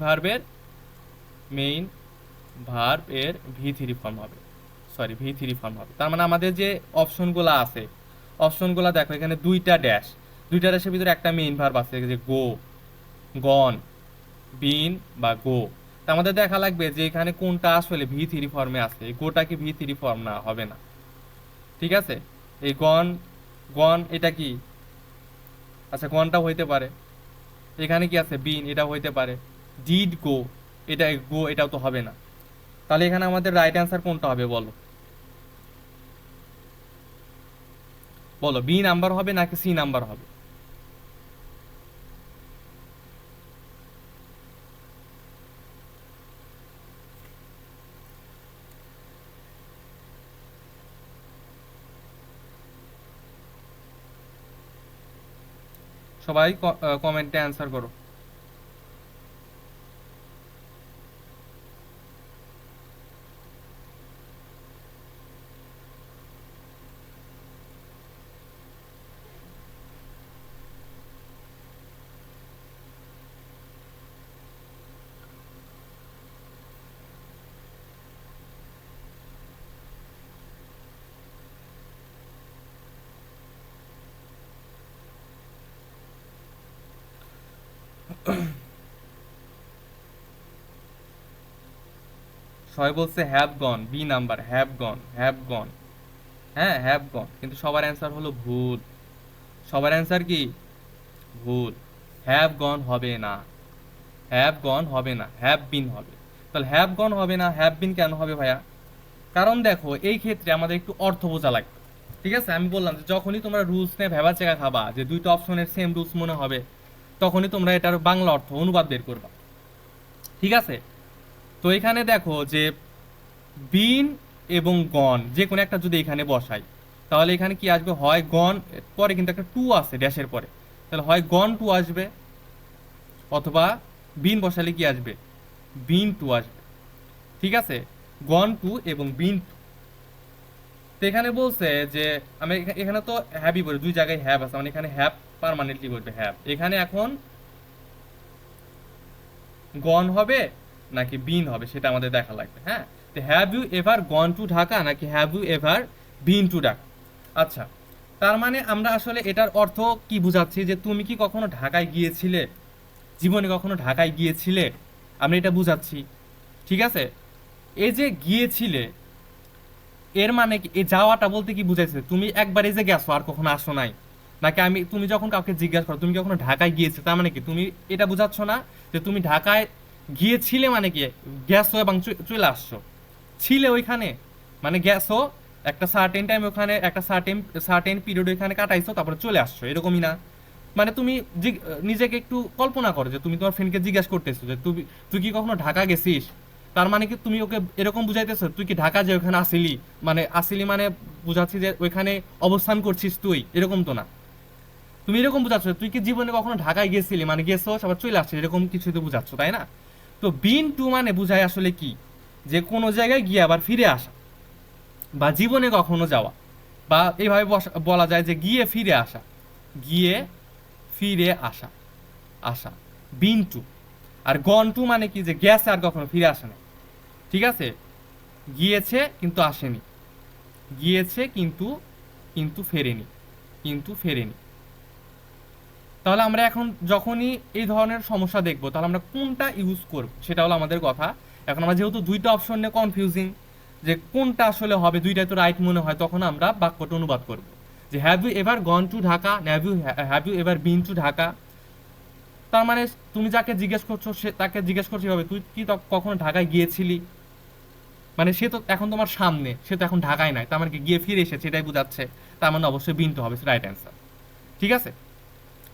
ভার্ব এর V3 ফর্ম হবে। সরি ভি থ্রি ফর্ম হবে। তার মানে আমাদের যে অপশনগুলো আছে, অপশনগুলো দেখো এখানে দুইটা ড্যাশ, দুইটা ড্যাশের ভিতরে একটা মেইন ভার্ব আছে যে গো, গন, বিন বা গো। তা আমাদের দেখা লাগবে যে এখানে কোনটা আসলে ভি থ্রি ফর্মে আছে। এই গোটা কি ভি থ্রি ফর্ম? না, হবে না। ঠিক আছে, এই গন, গন এটা কি? আচ্ছা গনটা হইতে পারে। এখানে কি আছে? বিন, এটা হইতে পারে। ডিড গো, এটা গো, এটাও তো হবে না। তাহলে এখানে আমাদের রাইট অ্যান্সার কোনটা হবে বলো? বলো, বি নাম্বার হবে নাকি সি নাম্বার হবে? সবাই কমেন্টে অ্যান্সার করো। সবাই বলছে have gone, b number, have gone, have gone. হ্যাঁ হ্যাভ গন, কিন্তু সবার অ্যান্সার হলো ভুল। সবার অ্যান্সার কি? ভুল। হ্যাভ গন হবে না, হ্যাভ গন হবে না, হ্যাভ বিন হবে। তাহলে হ্যাভ গন হবে না, হ্যাভ বিন কেন হবে ভাইয়া? কারণ দেখো এই ক্ষেত্রে আমাদের একটু অর্থ বোঝা লাগবে। ঠিক আছে, আমি বললাম যে যখনই তোমরা রুলস নিয়ে ভেবা চেকা খাবা যে দুইটা অপশনের সেম রুলস মনে হবে, তখনই তোমরা এটার বাংলা অর্থ অনুবাদ বের করবা। ঠিক আছে, তো এখানে দেখো যে বিন এবং গন যে কোনো একটা যদি এখানে বসাই, তাহলে এখানে কি আসবে? হয় গন, পরে কিন্তু একটা টু আছে ড্যাশের পরে, তাহলে হয় গন টু আসবে, অথবা বিন বসালে কি আসবে? বিন টু আসবে। ঠিক আছে, গন টু এবং বিন টু। তো এখানে বলছে যে আমি এখানে তো হ্যাভই বলি, দুই জায়গায় হ্যাভ আছে, মানে এখানে হ্যাভ পার্মানেন্টলি বলবে হ্যাভ। এখানে এখন গন হবে নাকি বিন হবে সেটা আমাদের দেখা লাগবে। হ্যাঁ, তো have you ever gone to Dhaka নাকি have you ever been to Dhaka? আচ্ছা, তার মানে আমরা আসলে এটার অর্থ কি বুঝাচ্ছি? যে তুমি কি কখনো ঢাকায় গিয়েছিলে? জীবনে কখনো ঢাকায় গিয়েছিলে? আমরা এটা বুঝাচ্ছি। ঠিক আছে, এই যে গিয়েছিলে, এর মানে কি? এই যাওয়াটা বলতে কি বুঝাইছে? তুমি একবার এই যে গেছো আর কখনো আসো নাই? নাকি আমি, তুমি যখন কাউকে জিজ্ঞাসা করো তুমি কি কখনো ঢাকায় গিয়েছো, তার মানে কি তুমি এটা বুঝাচ্ছ না যে তুমি ঢাকায় গিয়েছিলে? মানে কি গেছো এবং চলে আসছো, ছিলে ওইখানে, মানে গেছো একটা সার্টেন টাইম ওখানে, একটা সার্টেন সার্টেন পিরিয়ড ওইখানে কাটাইছো, তারপরে চলে আসছো, এরকমই না? মানে তুমি নিজেকে একটু কল্পনা করো যে তুমি তোমার ফ্রেন্ডকে জিজ্ঞাসা করতেছো যে তুই তুই কি কখনো ঢাকা গেছিস? তার মানে কি তুমি ওকে এরকম বুঝাইতেছো তুই কি ঢাকা যে ওখানে আসিলি, মানে আসিলি মানে বুঝাচ্ছি যে ওইখানে অবস্থান করছিস তুই, এরকম তো না। তুমি এরকম বুঝাচ্ছ তুই কি জীবনে কখনো ঢাকায় গেছিলি, মানে গেছো সবার চলে আসছিস, এরকম কিছু তো বুঝাচ্ছ, তাই না? তো বিন টু মানে বুঝায় আসলে কি? যে কোনো জায়গায় গিয়ে আবার ফিরে আসা, বা জীবনে কখনো যাওয়া, বা এইভাবে বলা যায় যে গিয়ে ফিরে আসা, গিয়ে ফিরে আসা, আসা, been to. R gone to মানে কি? যে গেছে আর কখনো ফিরে আসে না। ঠিক আছে, গিয়েছে কিন্তু আসেনি, গিয়েছে কিন্তু, কিন্তু ফেরেনি, কিন্তু ফেরেনি। তাহলে আমরা এখন যখনই এই ধরনের সমস্যা দেখব, তাহলে আমরা কোনটা ইউজ করব সেটা হলো আমাদের কথা। এখন আমরা যেহেতু দুইটা অপশন নিয়ে কনফিউজিং, যে কোনটা আসলে হবে, দুইটাই তো রাইট মনে হয়, তখন আমরা বাক্যটা অনুবাদ করব যে have you ever gone to Dhaka, have you ever been to Dhaka. তার মানে তুমি যাকে জিজ্ঞেস করছো সে তাকে জিজ্ঞেস করছো এভাবে, তুই কি কখনো ঢাকায় গিয়েছিলি? মানে সে তো এখন তোমার সামনে, সে তো এখন ঢাকায় নাই, তার মানে কি গিয়ে ফিরে এসেছে এটাই বোঝাচ্ছে। তার মানে অবশ্যই বিন টু হবে রাইট অ্যান্সার। ঠিক আছে,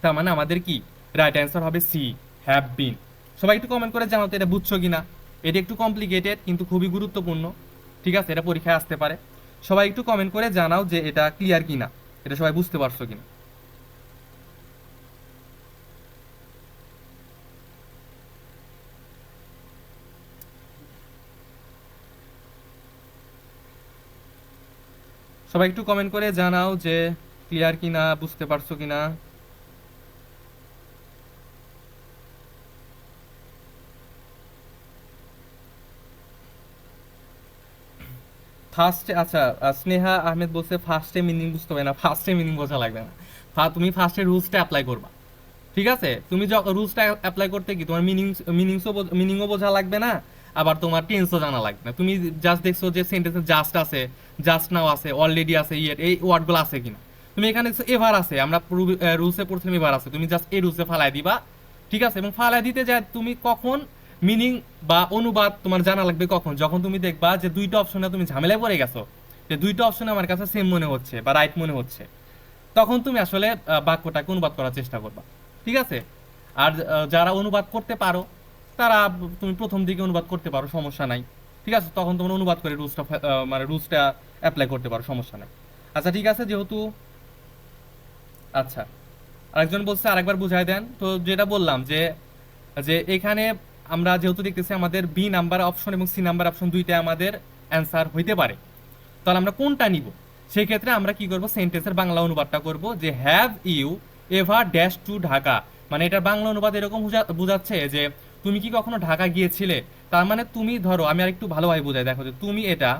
তার মানে আমাদের কি রাইট অ্যান্সার হবে সি, হ্যাভ বিন। সবাই একটু কমেন্ট করে জানাও তো এটা বুঝছো কিনা। এটা একটু কমপ্লিকেটেড কিন্তু খুবই গুরুত্বপূর্ণ। ঠিক আছে, এটা পরীক্ষায় আসতে পারে। সবাই একটু কমেন্ট করে জানাও যে এটা ক্লিয়ার কিনা, এটা সবাই বুঝতে পারছো কিনা। সবাই একটু কমেন্ট করে জানাও যে ক্লিয়ার কিনা, বুঝতে পারছো কিনা। ফার্স্টে আচ্ছা, স্নেহা আহমেদ বলছে ফার্স্টে মিনিং বুঝতে হবে না, ফার্স্টে মিনিং বোঝা লাগবে না। তুমি ফার্স্টে রুলসটা অ্যাপ্লাই করবা, ঠিক আছে? তুমি রুলসটা অ্যাপ্লাই করতে কি তোমার মিনিংও বোঝা লাগবে না, আবার তোমার টেন্সও জানা লাগবে না। তুমি জাস্ট দেখছো যে সেন্টেন্সে জাস্ট আছে, জাস্ট নাও আছে, অলরেডি আছে, ইয়েট, এই ওয়ার্ডগুলো আছে কিনা। তুমি এখানে এভার আছে, আমরা রুলসে পড়ছিলাম এভার আছে, তুমি জাস্ট এই রুলসে ফালাই দিবা, ঠিক আছে? এবং ফালাই দিতে যায় তুমি কখন মিনিং বা অনুবাদ তোমার জানা লাগবে কখন, যখন তুমি দেখবা যে দুইটা অপশনে তুমি ঝামেলায় পড়ে গেছো, যে দুইটা অপশনে আমার কাছে সেম মনে হচ্ছে বা রাইট মনে হচ্ছে, তখন তুমি আসলে বাক্যটাকে অনুবাদ করার চেষ্টা করবা, ঠিক আছে? আর যারা অনুবাদ করতে পারো তারা তুমি প্রথম দিকে অনুবাদ করতে পারো, সমস্যা নাই, ঠিক আছে? তখন তোমরা অনুবাদ করে রুলসটা মানে রুলসটা অ্যাপ্লাই করতে পারো, সমস্যা নাই। আচ্ছা ঠিক আছে, যেহেতু আচ্ছা, আরেকজন বলছে আরেকবার বুঝাই দেন। তো যেটা বললাম যে যে এখানে আমরা যেহেতু দেখতেছি আমাদের বি নাম্বার অপশন এবং সি নাম্বার অপশন দুইটা আমাদের অ্যান্সার হইতে পারে, তাহলে আমরা কোনটা নিব? সেই ক্ষেত্রে আমরা কি করব, সেন্টেন্সের বাংলা অনুবাদটা করব যে have you ever dash to Dhaka. মানে এটার বাংলা অনুবাদ এরকম বুঝাচ্ছে যে তুমি কি কখনো ঢাকা গিয়েছিলে। তার মানে তুমি ধরো, আমি আরেকটু ভালোভাবে বুঝাই, দেখো যে তুমি এটা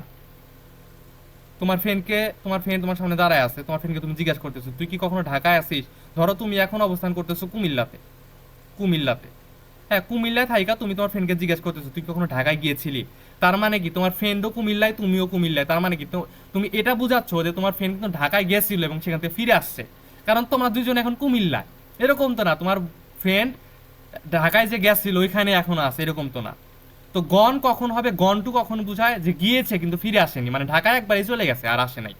তোমার ফ্রেন্ড তোমার সামনে দাঁড়ায় আছে, তোমার ফ্রেন্ডকে তুমি জিজ্ঞাসা করতেছো তুই কি কখনো ঢাকায় আসিস। ধরো তুমি এখন অবস্থান করতেছো কুমিল্লাতে, কুমিল্লাতে, হ্যাঁ কুমিল্লায় থাইকা তুমি তোমার ফ্রেন্ডকে জিজ্ঞেস করতেছো তুই কখনো ঢাকায় গিয়েছিলি। তার মানে কি তোমার ফ্রেন্ডও কুমিল্লায়, তুমিও কুমিল্লায়, তার মানে কি তুমি এটা বুঝাচ্ছ যে তোমার ফ্রেন্ড কিন্তু ঢাকায় গিয়েছিল এবং সেখান থেকে ফিরে আসছে, কারণ তোমরা দুজন এখন কুমিল্লায়। এরকম তো না তোমার ফ্রেন্ড ঢাকায় যে গেছিল ওইখানে এখনো আছে, এরকম তো না। তো গন কখন হবে, গন টু কখন বোঝায় যে গিয়েছে কিন্তু ফিরে আসেনি, মানে ঢাকায় একবারই চলে গেছে আর আসে নাই,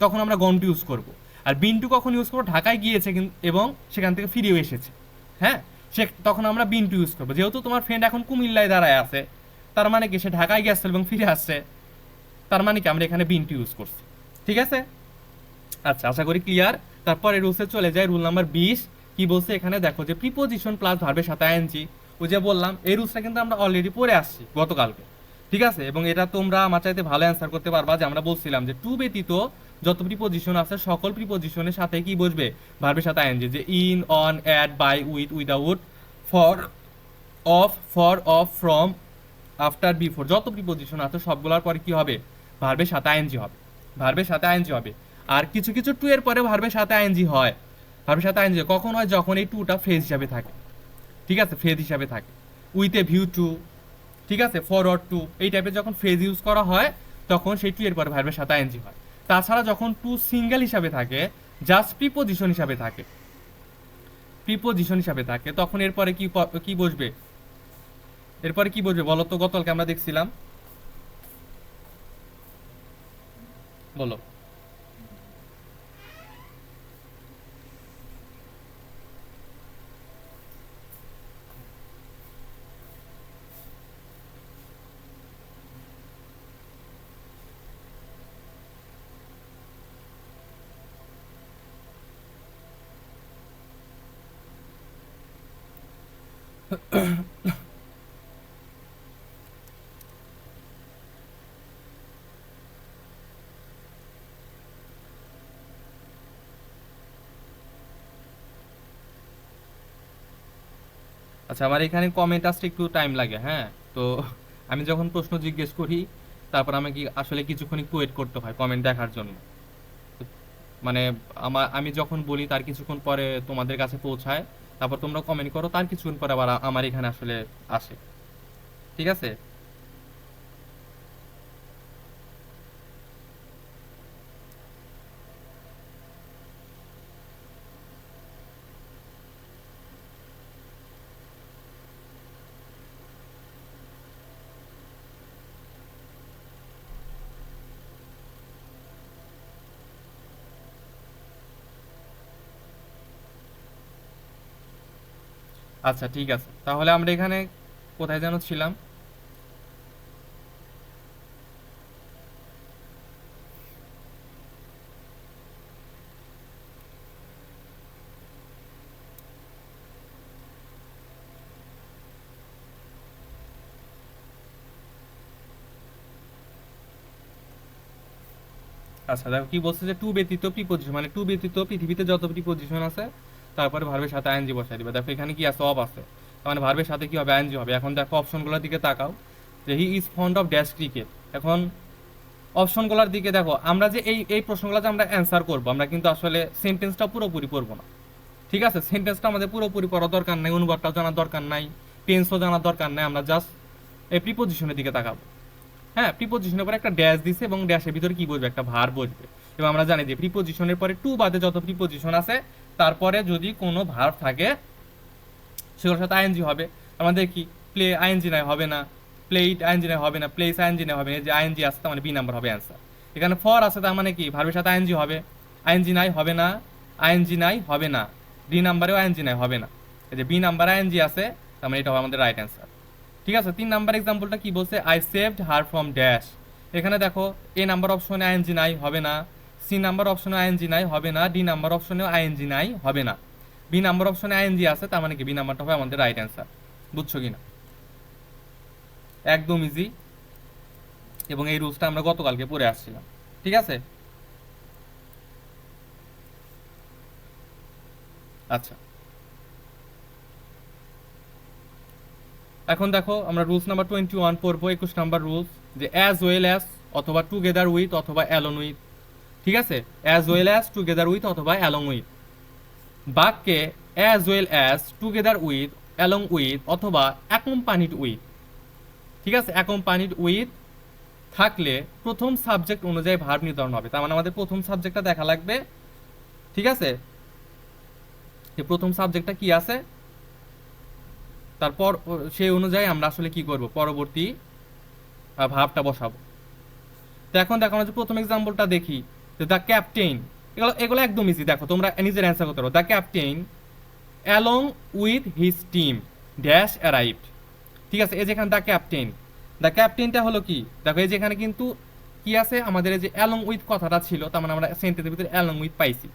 তখন আমরা গন টু ইউজ করব। আর বিন টু কখন ইউজ করবো, ঢাকায় গিয়েছে কিন্তু এবং সেখান থেকে ফিরেও এসেছে, হ্যাঁ, তখন আমরা বিন টু ইউজ করবো। যেহেতু তোমার ফ্রেন্ড এখন কুমিল্লায় দাঁড়ায় আছে, তার মানে কি সে ঢাকায় গেছে এবং ফিরে আসছে, তার মানে কি আমরা এখানে বিন টু ইউজ করছি, ঠিক আছে? আচ্ছা, আশা করি ক্লিয়ার। তারপরে রুলসে চলে যায়, রুল নাম্বার 20। কি বলছে এখানে দেখো, যে প্রিপোজিশন প্লাস ভার্বের সাথে আইএনজি। ওই যে বললাম এই রুলসটা কিন্তু আমরা অলরেডি পড়ে আসছি গতকালকে, ঠিক আছে? এবং এটা তোমরা আমার চাইতে ভালো অ্যান্সার করতে পারবা, যে আমরা বলছিলাম যে টু ব্যতীত যত প্রিপোজিশন আছে সকল প্রিপোজিশনের সাথে কি বসবে, ভার্বের সাথে আইএনজি। যে in, on, at, by, with, without, for, of, for, of, from, after, before, যত প্রিপোজিশন আছে সবগুলোর পরে কি হবে, ভার্বের সাথে আইএনজি হবে, ভার্বের সাথে আইএনজি হবে। আর কিছু কিছু টু এর পরে ভার্বের সাথে আইএনজি হয়, ভার্বের সাথে আইএনজি কখন হয়, যখন এই টুটা ফ্রেজ হিসাবে থাকে, ঠিক আছে? ফ্রেজ হিসাবে থাকে, উইথ এ ভিউ টু, ঠিক আছে, ফরওয়ার্ড টু, এই টাইপের যখন ফ্রেজ ইউজ করা হয় তখন সেই টু এর পরে ভার্বের সাথে আইএনজি হয়। তাছাড়া যখন টু সিঙ্গেল হিসাবে থাকে, জাস্ট প্রিপোজিশন হিসাবে থাকে, প্রিপোজিশন হিসাবে থাকে, তখন এরপরে কি বসবে, এরপরে কি বসবে বলো তো? গতকালকে আমরা দেখছিলাম, বলো। আচ্ছা, আমার এখানে কমেন্ট আসতে একটু টাইম লাগে, হ্যাঁ। তো আমি যখন প্রশ্ন জিজ্ঞেস করি তারপর আমাকে আসলে কিছুক্ষণ একটু ওয়েট করতে হয় কমেন্ট দেখার জন্য। তো মানে আমি যখন বলি তার কিছুক্ষণ পরে তোমাদের কাছে পৌঁছায়, তারপর তোমরা কমেন্ট করো, তার কিছুক্ষণ পরে আবার আমার এখানে আসলে আসে, ঠিক আছে? আচ্ছা ঠিক আছে, তাহলে আমরা এখানে কোথায় যেন ছিলাম? আচ্ছা দেখো কি বলছে, যে টু ব্যতীত প্রিপোজিশন, মানে টু ব্যতীত পৃথিবীতে যত প্রিপোজিশন আছে তারপরে ভার্বের সাথে আইএনজি বসাই দিবে। দেখো এখানে কি আছে, অফ আছে, তার মানে ভার্বের সাথে কি হবে, আইএনজি হবে। এখন দেখো অপশনগুলোর দিকে তাকাও, যে he is fond of dash cricket. এখন অপশনগুলোর দিকে দেখো, আমরা যে এই এই প্রশ্নগুলো যে আমরা অ্যান্সার করব, আমরা কিন্তু আসলে সেন্টেন্সটা পুরোপুরি পড়বো না। ঠিক আছে, সেন্টেন্সটা আমাদের পুরোপুরি পড়ার দরকার নাই, অনুবাদটাও জানার দরকার নাই, টেন্সও জানার দরকার নাই, আমরা জাস্ট এই প্রিপোজিশনের দিকে তাকাবো। হ্যাঁ, প্রিপোজিশনের পরে একটা ড্যাশ দিছে এবং ড্যাশের ভিতরে কি বসবে, একটা ভার বসবে। এবং আমরা জানি যে প্রিপোজিশনের পরে টু বাদে যত প্রিপোজিশন আছে তারপরে যদি কোনো ভার্ব থাকে সেগুলোর সাথে আইএনজি হবে। আমরা দেখি প্লে আইএনজি নাই, হবে না। প্লেইট আইএনজি নাই, হবে না। প্লেস আইএনজি নাই, হবে না। এই যে আইএনজি আছে তার মানে বি নাম্বার হবে অ্যান্সার। এখানে ফর আছে তার মানে কি ভার্বের সাথে আইএনজি হবে। আইএনজি নাই, হবে না। আইএনজি নাই, হবে না। ডি নাম্বারেও আইএনজি নাই, হবে না। এই যে বি নাম্বার আইএনজি আছে তার মানে এটা হবে আমাদের রাইট অ্যান্সার। ঠিক আছে, 3 নাম্বার এক্সাম্পলটা কি বলছে, I saved her from dash. এখানে দেখো এ নাম্বার অপশনে আইএনজি নাই, হবে না। সি নাম্বার অপশনে আইএনজি নাই, হবে না। ডি নাম্বার অপশনেও আইএনজি নাই, হবে না। বি নাম্বার অপশনে আইএনজি আছে তার মানে কি বি নাম্বারটা হবে আমাদের রাইট অ্যান্সার। বুঝছো কিনা? একদম ইজি, এবং এই রুলসটা আমরা গতকালকে পড়ে আসছিলাম। ঠিক আছে, আচ্ছা। এখন দেখো আমরা রুলস নাম্বার 21 পড়বো, 21 নাম্বার রুলস, যে অ্যাজ ওয়েল অ্যাজ অথবা টুগেদার উইথ অথবা অ্যালং উইথ। ঠিক আছে, as well as together with অথবা অ্যালং উইথ। বাক্যে as well as together with along with অথবা অ্যাকম্পানিড উইথ, ঠিক আছে, অ্যাকম্পানিড উইথ থাকলে প্রথম সাবজেক্ট অনুযায়ী ভার্ব নির্ধারণ হবে। তার মানে আমাদের প্রথম সাবজেক্টটা দেখা লাগবে। ঠিক আছে, যে প্রথম সাবজেক্টটা কি আছে, তারপর সেই অনুযায়ী আমরা আসলে কি করব, পরবর্তী ভার্বটা বসাবো। তো এখন দেখো আমরা যে প্রথম এক্সাম্পলটা দেখি, যে দ্য ক্যাপ্টেইন, এগুলো এগুলো একদম ইজি, দেখো তোমরা নিজের অ্যান্সার করতে পারো। The captain along with his team dash arrived. ঠিক আছে, এই যেখানে দ্য ক্যাপ্টেইন, দ্য ক্যাপ্টেইনটা হলো কি, দেখো এই যেখানে কিন্তু কি আছে আমাদের, এই যে অ্যালং উইথ কথাটা ছিল, তার মানে আমরা সেন্টেন্সের ভিতরে অ্যালং উইথ পাইছি।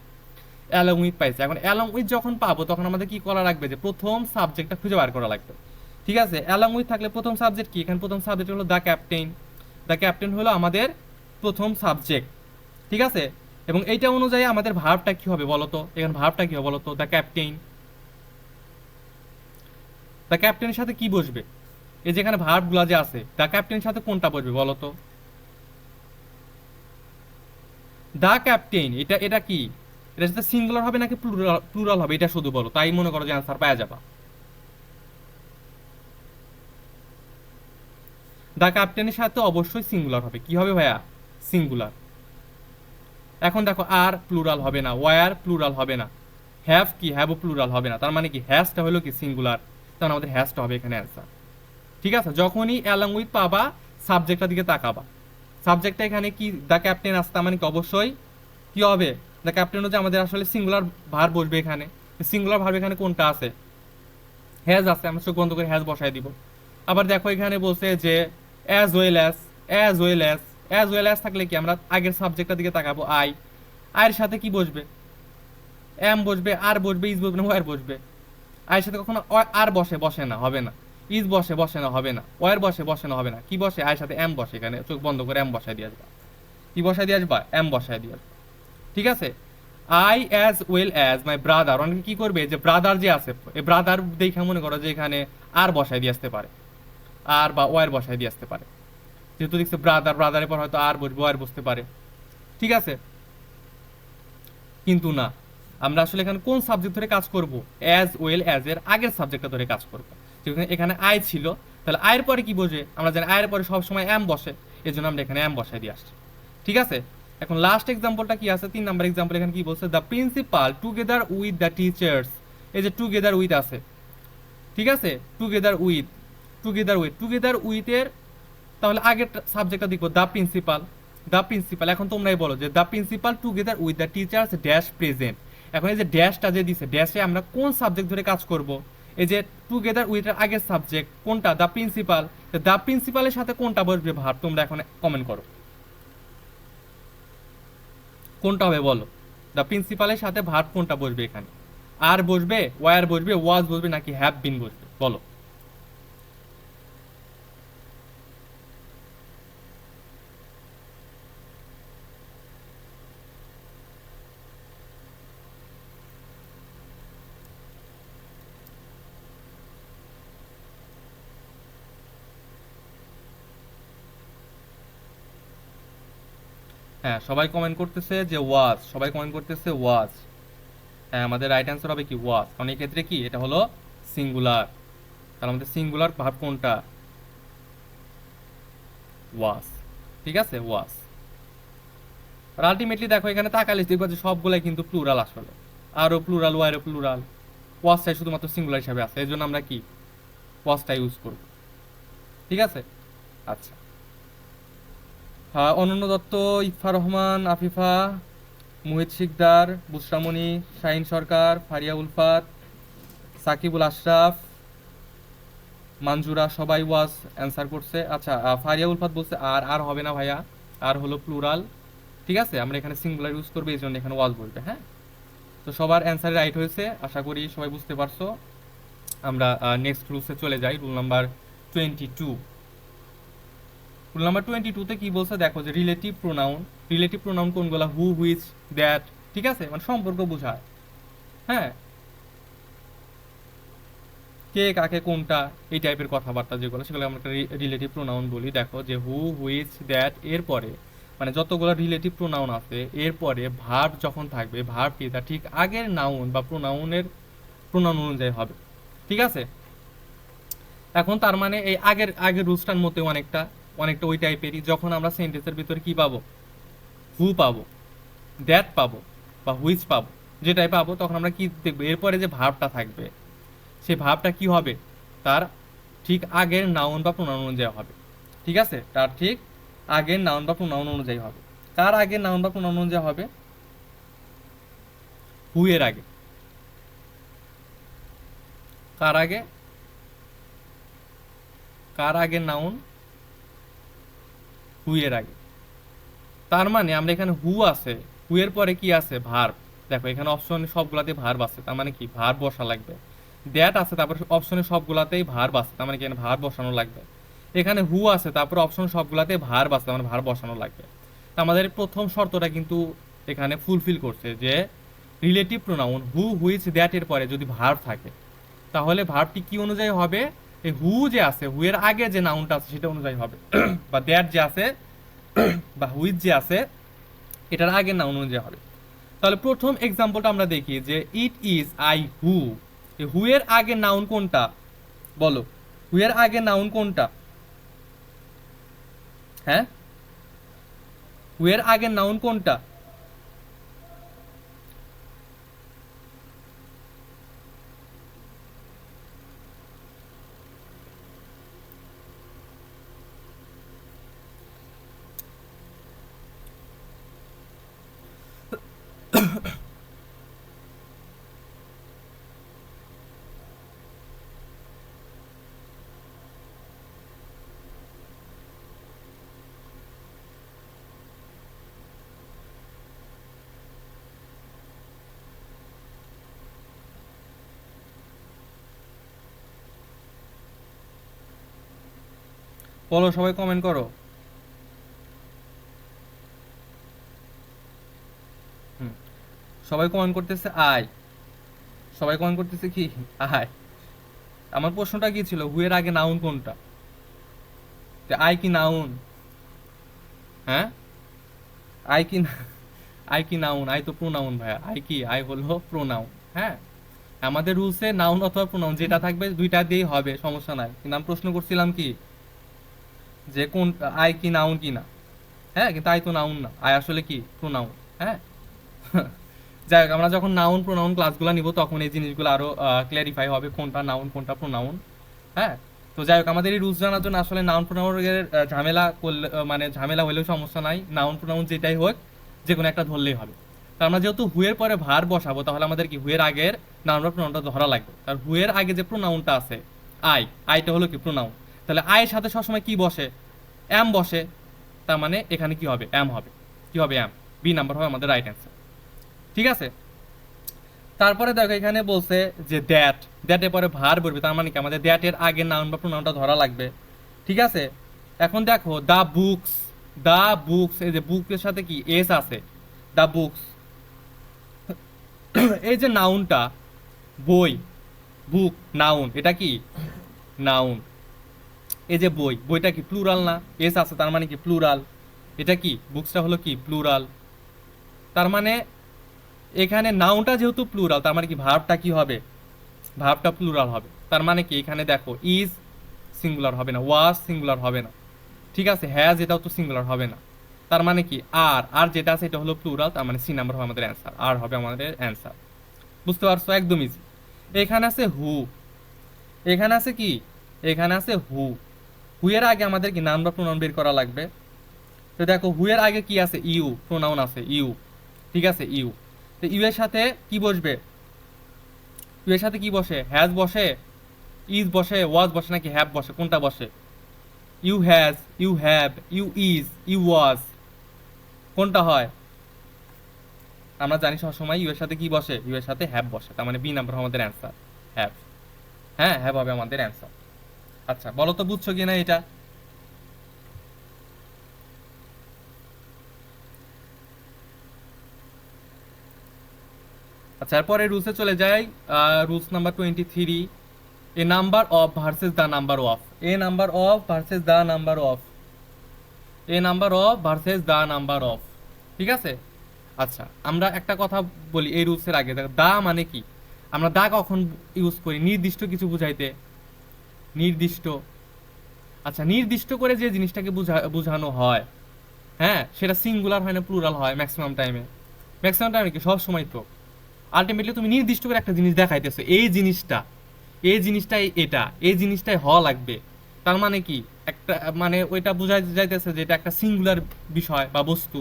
অ্যালং উইথ পাইছি, এখন অ্যালং উইথ যখন পাবো তখন আমাদের কি করা লাগবে, যে প্রথম সাবজেক্টটা খুঁজে বার করা লাগবে। ঠিক আছে, অ্যালং উইথ থাকলে প্রথম সাবজেক্ট কি, এখানে প্রথম সাবজেক্ট হলো দ্য ক্যাপ্টেইন। দ্য ক্যাপ্টেইন হলো আমাদের প্রথম সাবজেক্ট। ঠিক আছে, এবং এইটা অনুযায়ী আমাদের ভার্বটা কি হবে বলতো, এখানে ভার্বটা কি হবে বলতো, দ্য ক্যাপ্টেইন। দ্য ক্যাপ্টেনের সাথে কি বসবে, এই যেখানে ভার্বগুলো যে আছে দ্য ক্যাপ্টেনের সাথে কোনটা বসবে বলতো? দ্য ক্যাপ্টেইন, এটা এটা কি, এটার সাথে সিঙ্গুলার হবে নাকি প্লুরাল প্লুরাল হবে, এটা শুধু বলো, তাই মনে করো যে আনসার পাওয়া যাবা। দ্য ক্যাপ্টেনের সাথে অবশ্যই সিঙ্গুলার হবে, কি হবে ভাইয়া, সিঙ্গুলার। এখন দেখো আর প্লুরাল হবে না, ওয়ার প্লুরাল হবে না, হ্যাভ কি, হ্যাভও প্লুরাল হবে না, তার মানে কি হ্যাজটা হলো কি সিঙ্গুলার, তার মানে আমাদের হ্যাজটা হবে এখানে অ্যান্সার। ঠিক আছে, যখনই অ্যালং উইথ পাবা সাবজেক্টটার দিকে তাকাবা, সাবজেক্টটা এখানে কি দ্য ক্যাপ্টেন আসতে মানে কি অবশ্যই কি হবে, দ্য ক্যাপ্টেন হচ্ছে আমাদের আসলে সিঙ্গুলার ভার্ব বসবে এখানে। সিঙ্গুলার ভার্ব এখানে কোনটা আছে, হ্যাজ আছে, আমরা চোখ বন্ধ করে হ্যাজ বসাই দিব। আবার দেখো এখানে বলছে যে as well as, as well as, as well as থাকলে কি আমরা আগের সাবজেক্টটার দিকে তাকাবো, আই। আয়ের সাথে কি বসবে, এম বসবে, আর বসবে, ইজ বসবে না, ওয়ার বসবে। আয়ের সাথে কখনো আর বসে, বসে না, হবে না। ইজ বসে, বসে না, হবে না। ওয়ার বসে, বসে না, হবে না। কি বসে, আয়ের সাথে এম বসে, এখানে চোখ বন্ধ করে এম বসাই দিয়ে আসবা। কি বসাই দিয়ে আসবা, এম বসাই দিয়ে আসবা। ঠিক আছে, I as well as my brother, অনেকে কি করবে, যে ব্রাদার যে আছে, এই ব্রাদার দেখে মনে করো যে এখানে আর বসাই দিয়ে আসতে পারে, আর বা ওয়ার বসাই দিয়ে আসতে পারে, যেহেতু দেখছে ব্রাদার, ব্রাদারের পর হয়তো আর বসবে, ওয়ার বসতে পারে। ঠিক আছে, কিন্তু না, আমরা আসলে এখানে কোন সাবজেক্ট ধরে কাজ করব, অ্যাজ ওয়েল অ্যাজ এর আগের সাবজেক্টটা ধরে কাজ করব। যেখানে এখানে আই ছিল, তাহলে আয়ের পরে কি বসে, আমরা জানি আয়ের পরে সবসময় এম বসে, এই জন্য আমরা এখানে এম বসাই দিয়ে আসছি। ঠিক আছে, এখন লাস্ট এক্সাম্পলটা কি আছে, 3 নাম্বার এক্সাম্পল, এখানে কি বলছে, the principal together with the teachers. এই যে টুগেদার উইথ আছে, ঠিক আছে, together with, together with, together উইথের তাহলে আগের সাবজেক্টটা দেখবো দ্য প্রিন্সিপাল। দ্য প্রিন্সিপাল, এখন তোমরাই বলো যে the principal together with the teachers dash present. এখন এই যে ড্যাশটা যে দিছে, ড্যাশে আমরা কোন সাবজেক্ট ধরে কাজ করব, এই যে টুগেদার উইথ এর আগের সাবজেক্ট কোনটা, দ্য প্রিন্সিপাল, দ্য প্রিন্সিপালের সাথে কোনটা বসবে ভার্ব, তোমরা এখন কমেন্ট করো কোনটা হবে বলো, দ্য প্রিন্সিপালের সাথে ভার্ব কোনটা বসবে এখানে, আর বসবে, ওয়ার বসবে, ওয়াজ বসবে, নাকি হ্যাভ বিন বসবে বলো। হ্যাঁ, সবাই কমেন্ট করতেছে যে ওয়াজ, সবাই কমেন্ট করতেছে ওয়াজ। হ্যাঁ, আমাদের রাইট অ্যান্সার হবে কি ওয়াজ, কারণ এই ক্ষেত্রে কি এটা হলো সিঙ্গুলার। তাহলে আমাদের সিঙ্গুলার ভার্ব কোনটা? ওয়াজ। ঠিক আছে, ওয়াজ। আর আলটিমেটলি দেখো এখানে তাকালে দেখবা যে সবগুলাই কিন্তু প্লুরাল আসলে। আরও প্লুরাল, ওয়ারও প্লুরাল, ওয়াজটাই শুধুমাত্র সিঙ্গুলার হিসাবে আছে, এই জন্য আমরা কি ওয়াজটা ইউজ করব। ঠিক আছে, আচ্ছা। হ্যাঁ, অনন্য দত্ত, ইফা রহমান, আফিফা, মুহিত শিকদার, বুশরামণি, শাহিন সরকার, ফারিয়া উলফাত, সাকিবুল আশরাফ, মানজুরা, সবাই ওয়াজ অ্যান্সার করছে। আচ্ছা, ফারিয়া উলফাত বলছে আর আর হবে না ভাইয়া, আর হলো প্লুরাল। ঠিক আছে, আমরা এখানে সিঙ্গুলার ইউজ করবো, এই জন্য এখানে ওয়াজ বলবে। হ্যাঁ, তো সবার অ্যান্সার রাইট হয়েছে, আশা করি সবাই বুঝতে পারছো। আমরা নেক্সট রুলসে চলে যাই, রুল নাম্বার 22। রুল নাম্বার 22-তে কি বলছে দেখো, যে রিলেটিভ প্রোনাউন। রিলেটিভ প্রোনাউন কোনগুলা? হু, হুইচ, দ্যাট। ঠিক আছে, মানে সম্পর্ক বোঝায়। হ্যাঁ, কে কাকে কোনটা, এই টাইপের কথাবার্তা যেগুলো, সেগুলো আমরা রিলেটিভ প্রোনাউন বলি। দেখো যে হু, হুইচ, দ্যাট এরপরে মানে যতগুলো রিলেটিভ প্রোনাউন আছে এরপরে ভার্ব যখন থাকবে, ভার্বটি তার ঠিক আগের নাউন বা প্রোনাউনের প্রোনাউন অনুযায়ী হবে। ঠিক আছে, এখন তার মানে এই আগের আগের রুলসটার মধ্যে অনেকটা অনেকটা ওই টাইপেরই। যখন আমরা সেন্টেন্সের ভিতরে কি পাবো? হু পাবো, দ্যাট পাবো বা হুইচ পাবো, যেটাই পাবো, তখন আমরা কি দেখবো? এরপরে যে ভার্বটা থাকবে সেই ভার্বটা কি হবে? তার ঠিক আগের নাউন বা প্রোনাউন অনুযায়ী হবে। ঠিক আছে, তার ঠিক আগের নাউন বা প্রোনাউন অনুযায়ী হবে। কার আগের নাউন বা প্রোনাউন অনুযায়ী হবে? হু এর আগে। কার আগে? কার আগের নাউন? হু এর আগে। তার মানে আমরা এখানে হু আছে, হু এর পরে কি আছে? ভার্ব। দেখো এখানে অপশনে সবগুলাতে ভার্ব আছে, তার মানে কি ভার্ব বসা লাগবে। দ্যাট আছে, তারপর অপশনে সবগুলাতেই ভার্ব আছে, তার মানে কি এখানে ভার্ব বসানো লাগবে। এখানে হু আছে, তারপর অপশন সবগুলাতে ভার্ব আছে, তার মানে ভার্ব বসানো লাগবে। তো আমাদের প্রথম শর্তটা কিন্তু এখানে ফুলফিল করছে, যে relative pronoun who, which, that এর পরে যদি ভার্ব থাকে, তাহলে ভার্বটি কি অনুযায়ী হবে? এই হু যে আছে, হু এর আগে যে নাউনটা আছে সেটা অনুযায়ী হবে বা দ্যাট যে আছে বা হুইচ যে আছে এটার আগের নাউন অনুযায়ী হবে। তাহলে প্রথম এক্সাম্পলটা আমরা দেখি, যে ইট ইজ আই হু। হু এর আগে নাউন কোনটা? বলো, হু এর আগে নাউন কোনটা? হ্যাঁ, হু এর আগে নাউন কোনটা? বলো, সবাই কমেন্ট করো। হুম, সবাই কমেন্ট করতেছে আই। সবাই কমেন্ট করতেছে কি? আই। আমার প্রশ্নটা কি ছিল? হু এর আগে নাউন কোনটা? তো আই কি নাউন? হ্যাঁ, আই কি আই কি নাউন? আই তো প্রোনাউন ভাইয়া। আই কি? আই হলো প্রোনাউন। হ্যাঁ, আমাদের রুলসে নাউন অথবা প্রোনাউন যেটা থাকবে দুইটা দিয়েই হবে, সমস্যা নাই। কিন্তু আমি প্রশ্ন করছিলাম কি, যে কোন আই কি নাউন কি না। হ্যাঁ, কিন্তু আই তো নাউন না, আই আসলে কি প্রোনাউন। হ্যাঁ, যাই হোক, আমরা যখন নাউন প্রোনাউন ক্লাসগুলো নিব তখন এই জিনিসগুলো আরো ক্ল্যারিফাই হবে, কোনটা নাউন কোনটা প্রোনাউন। হ্যাঁ, তো যাই হোক, আমাদের এই রুলস জানার জন্য আসলে নাউন প্রোনাউনের ঝামেলা করলে মানে ঝামেলা হলেও সমস্যা নাই, নাউন প্রোনাউন যেটাই হোক যে কোনো একটা ধরলেই হবে। তো আমরা যেহেতু হুয়ের পরে ভার বসাবো, তাহলে আমাদের কি হুয়ের আগের নাউন বা প্রোনাউনটা ধরা লাগবে। আর হুয়ের আগে যে প্রোনাউনটা আছে আই, আইটা হলো কি প্রোনাউন। তাহলে আয়ের সাথে সবসময় কি বসে? এম বসে। তার মানে এখানে কি হবে? এম হবে। কি হবে? এম। বি নাম্বার হবে আমাদের রাইট অ্যান্সার। ঠিক আছে, তারপরে দেখো এখানে বলছে যে দ্যাট, দ্যাটের পরে ভার বলবে, তার মানে কি আমাদের দ্যাটের আগে নাউন বা প্রোনাউনটা ধরা লাগবে। ঠিক আছে, এখন দেখো দা বুকস, দা বুকস, এই যে বুকের সাথে কি এস আছে, দা বুকস। এই যে নাউনটা বই, বুক নাউন, এটা কি নাউন। এই যে বই, বইটা কি প্লুরাল না? এস আছে, তার মানে কি প্লুরাল। এটা কি বুকসটা হলো কি প্লুরাল, তার মানে এখানে নাউনটা যেহেতু প্লুরাল তার মানে কি ভার্বটা কি হবে, ভার্বটা প্লুরাল হবে। তার মানে কি এখানে দেখো ইজ সিঙ্গুলার হবে না, ওয়াজ সিঙ্গুলার হবে না, ঠিক আছে, হ্যাজ এটাও তো সিঙ্গুলার হবে না। তার মানে কি আর আর যেটা আছে এটা হলো প্লুরাল, তার মানে সি নাম্বার হবে আমাদের অ্যান্সার, আর হবে আমাদের অ্যান্সার। বুঝতে পারছো, একদম ইজি। এখানে আছে হু, এখানে আছে কি, এখানে আছে হু, হু এর আগে আমাদের কি নাউন বা প্রোনাউন বের করা লাগবে। তো দেখো হু এর আগে কি আছে, ইউ, প্রোনাউন আছে ইউ, ঠিক আছে ইউ। তো ইউ এর সাথে কি বসবে, ইউ এর সাথে কি বসে, হ্যাজ বসে, ইজ বসে, ওয়াজ বসে নাকি হ্যাভ বসে, কোনটা বসে, you has, you have, you is, you was, কোনটা হয়, আমরা জানি সবসময় ইউ এর সাথে কি বসে, ইউ এর সাথে হ্যাভ বসে, তার মানে বি নাম্বার আমাদের অ্যান্সার, হ্যাভ। হ্যাঁ হ্যাভ হবে আমাদের অ্যান্সার। আচ্ছা বলো তো বুঝছো কিনা এটা। আচ্ছা এরপরে রুলসে চলে যাই। Rules number 23, A number of versus the number of, A number of versus the number of, A number of versus the number of, ঠিক আছে। আচ্ছা আমরা একটা কথা বলি এই রুলসের আগে, দেখো দা মানে কি, আমরা দা কখন ইউজ করি, নির্দিষ্ট কিছু বুঝাইতে, নির্দিষ্ট। আচ্ছা নির্দিষ্ট করে যে জিনিসটাকে বোঝানো হয়, হ্যাঁ সেটা সিঙ্গুলার হয় না প্লুরাল হয় ম্যাক্সিমাম টাইমে, ম্যাক্সিমাম টাইমে কি সব সময় তো আলটিমেটলি তুমি নির্দিষ্ট করে একটা জিনিস দেখাইতেছো, এই জিনিসটা, এই জিনিসটাই এটা, এই জিনিসটাই হওয়া লাগবে। তার মানে কি একটা মানে ওইটা বোঝা যাইতেছে যে এটা একটা সিঙ্গুলার বিষয় বা বস্তু।